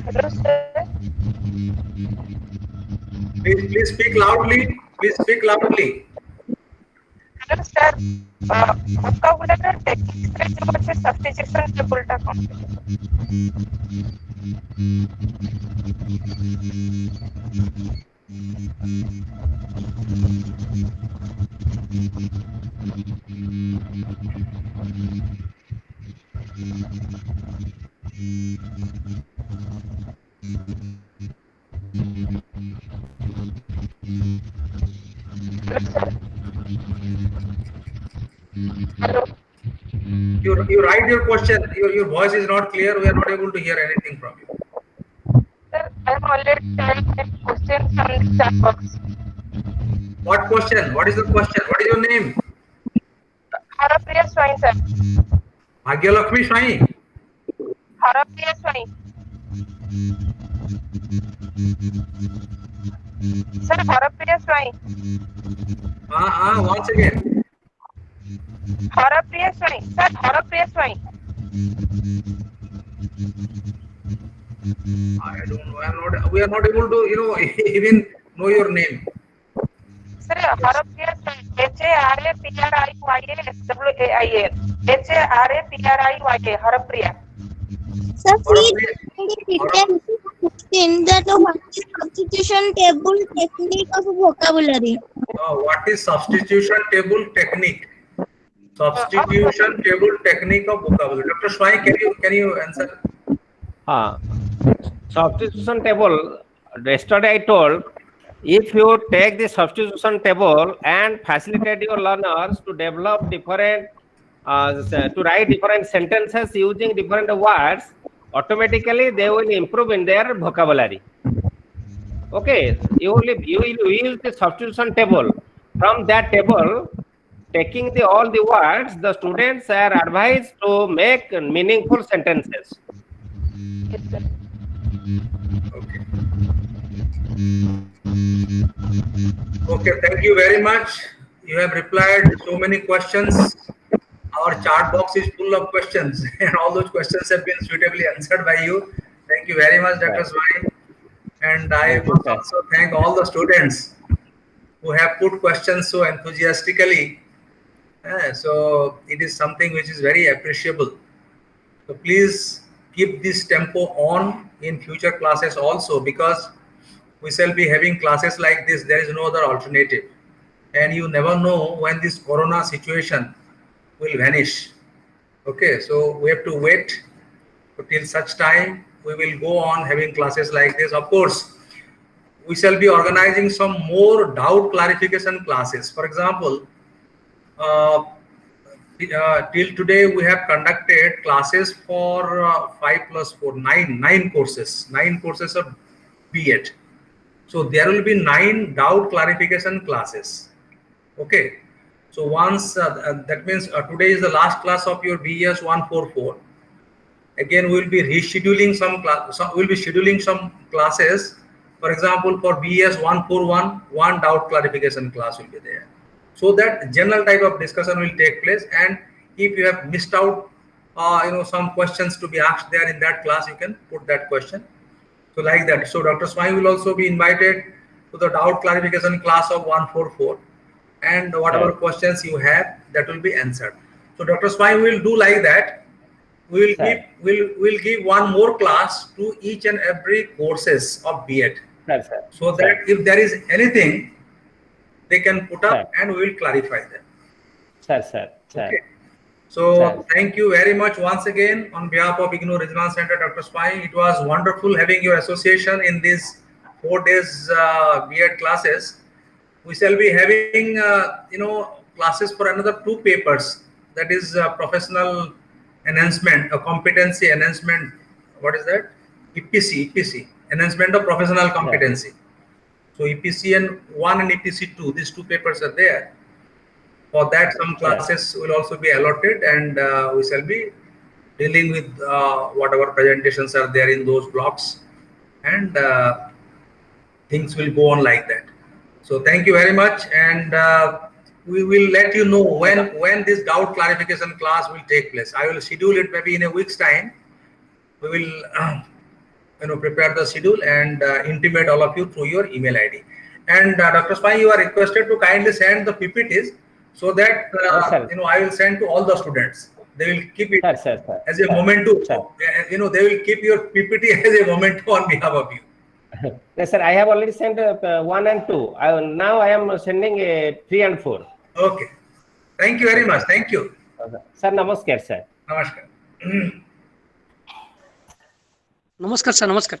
Hello, sir. Please speak loudly. Please speak loudly. Hello, sir. Vocabulary techniques substitution table ta Hello. You write your question. Your voice is not clear. We are not able to hear anything from you. Sir, I am already typing a question from the chat box. What question? What is the question? What is your name? Harapriya Swai, sir. Lakshmi Swai. Harapriya Swai. Sir, Harapriya Swai. Once again. Harapriya Swai. Sir, Harapriya Swai. I don't know. We are not able to, even know your name. Sir, Harapriya Swai. Harapriya. Harapriya. Sir, please Harapriya. detail 16 that what is substitution table technique of vocabulary. What is substitution table technique? Substitution table technique of vocabulary. Dr. Swai, can you answer? Substitution table, yesterday I told, if you take the substitution table and facilitate your learners to develop different, to write different sentences using different words, automatically they will improve in their vocabulary. Okay, you will use the substitution table. From that table, taking all the words, the students are advised to make meaningful sentences. Yes, sir. Okay, thank you very much. You have replied so many questions. Our chat box is full of questions, and all those questions have been suitably answered by you. Thank you very much, Dr. Swai. And I must also thank all the students who have put questions so enthusiastically. So it is something which is very appreciable. So please keep this tempo on in future classes also, because we shall be having classes like this. There is no other alternative, and you never know when this corona situation will vanish. Okay, so we have to wait till such time. We will go on having classes like this. Of course, we shall be organizing some more doubt clarification classes. For example, till today we have conducted classes for 5+4, 9 courses, 9 courses of BEd. So there will be 9 doubt clarification classes. Okay, so once that means today is the last class of your BES-144. Again, we will be rescheduling some class. We'll be scheduling some classes. For example, for BES-141, one doubt clarification class will be there, so that general type of discussion will take place. And if you have missed out, some questions to be asked there in that class, you can put that question. So like that. So Dr. Swai will also be invited to the doubt clarification class of 144, and whatever questions you have, that will be answered. So Dr. Swai will do like that. We will give one more class to each and every courses of BEd, so that if there is anything, they can put up and we will clarify them. Okay. So thank you very much once again on behalf of IGNOU Regional Center, Dr. Swai. It was wonderful having your association in these 4 days BEd classes. We shall be having classes for another 2 papers. That is professional enhancement, a competency enhancement. What is that? EPC, enhancement of professional competency. So EPC 1 and EPC 2, these 2 papers are there. For that, some classes will also be allotted, and we shall be dealing with whatever presentations are there in those blocks, and things will go on like that. So thank you very much, and we will let you know when this doubt clarification class will take place. I will schedule it maybe in a week's time. We will prepare the schedule and intimate all of you through your email ID. And Dr. Swai, you are requested to kindly send the PPTs, so that I will send to all the students. They will keep it as a memento. They will keep your PPT as a memento on behalf of you. Yes, sir. I have already sent 1 and 2. Now I am sending 3 and 4. Okay. Thank you very much. Thank you. Sir, namaskar, sir. Namaskar. Namaskar, sir. Namaskar.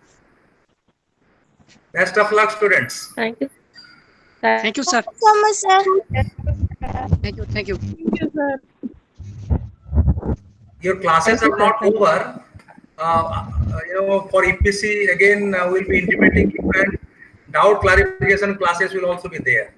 Best of luck, students. Thank you. Thank you, sir. So much, sir. Thank you. Thank you. Thank you, sir. Your classes are not over. For EPC again, we'll be intimating you, and doubt clarification classes will also be there.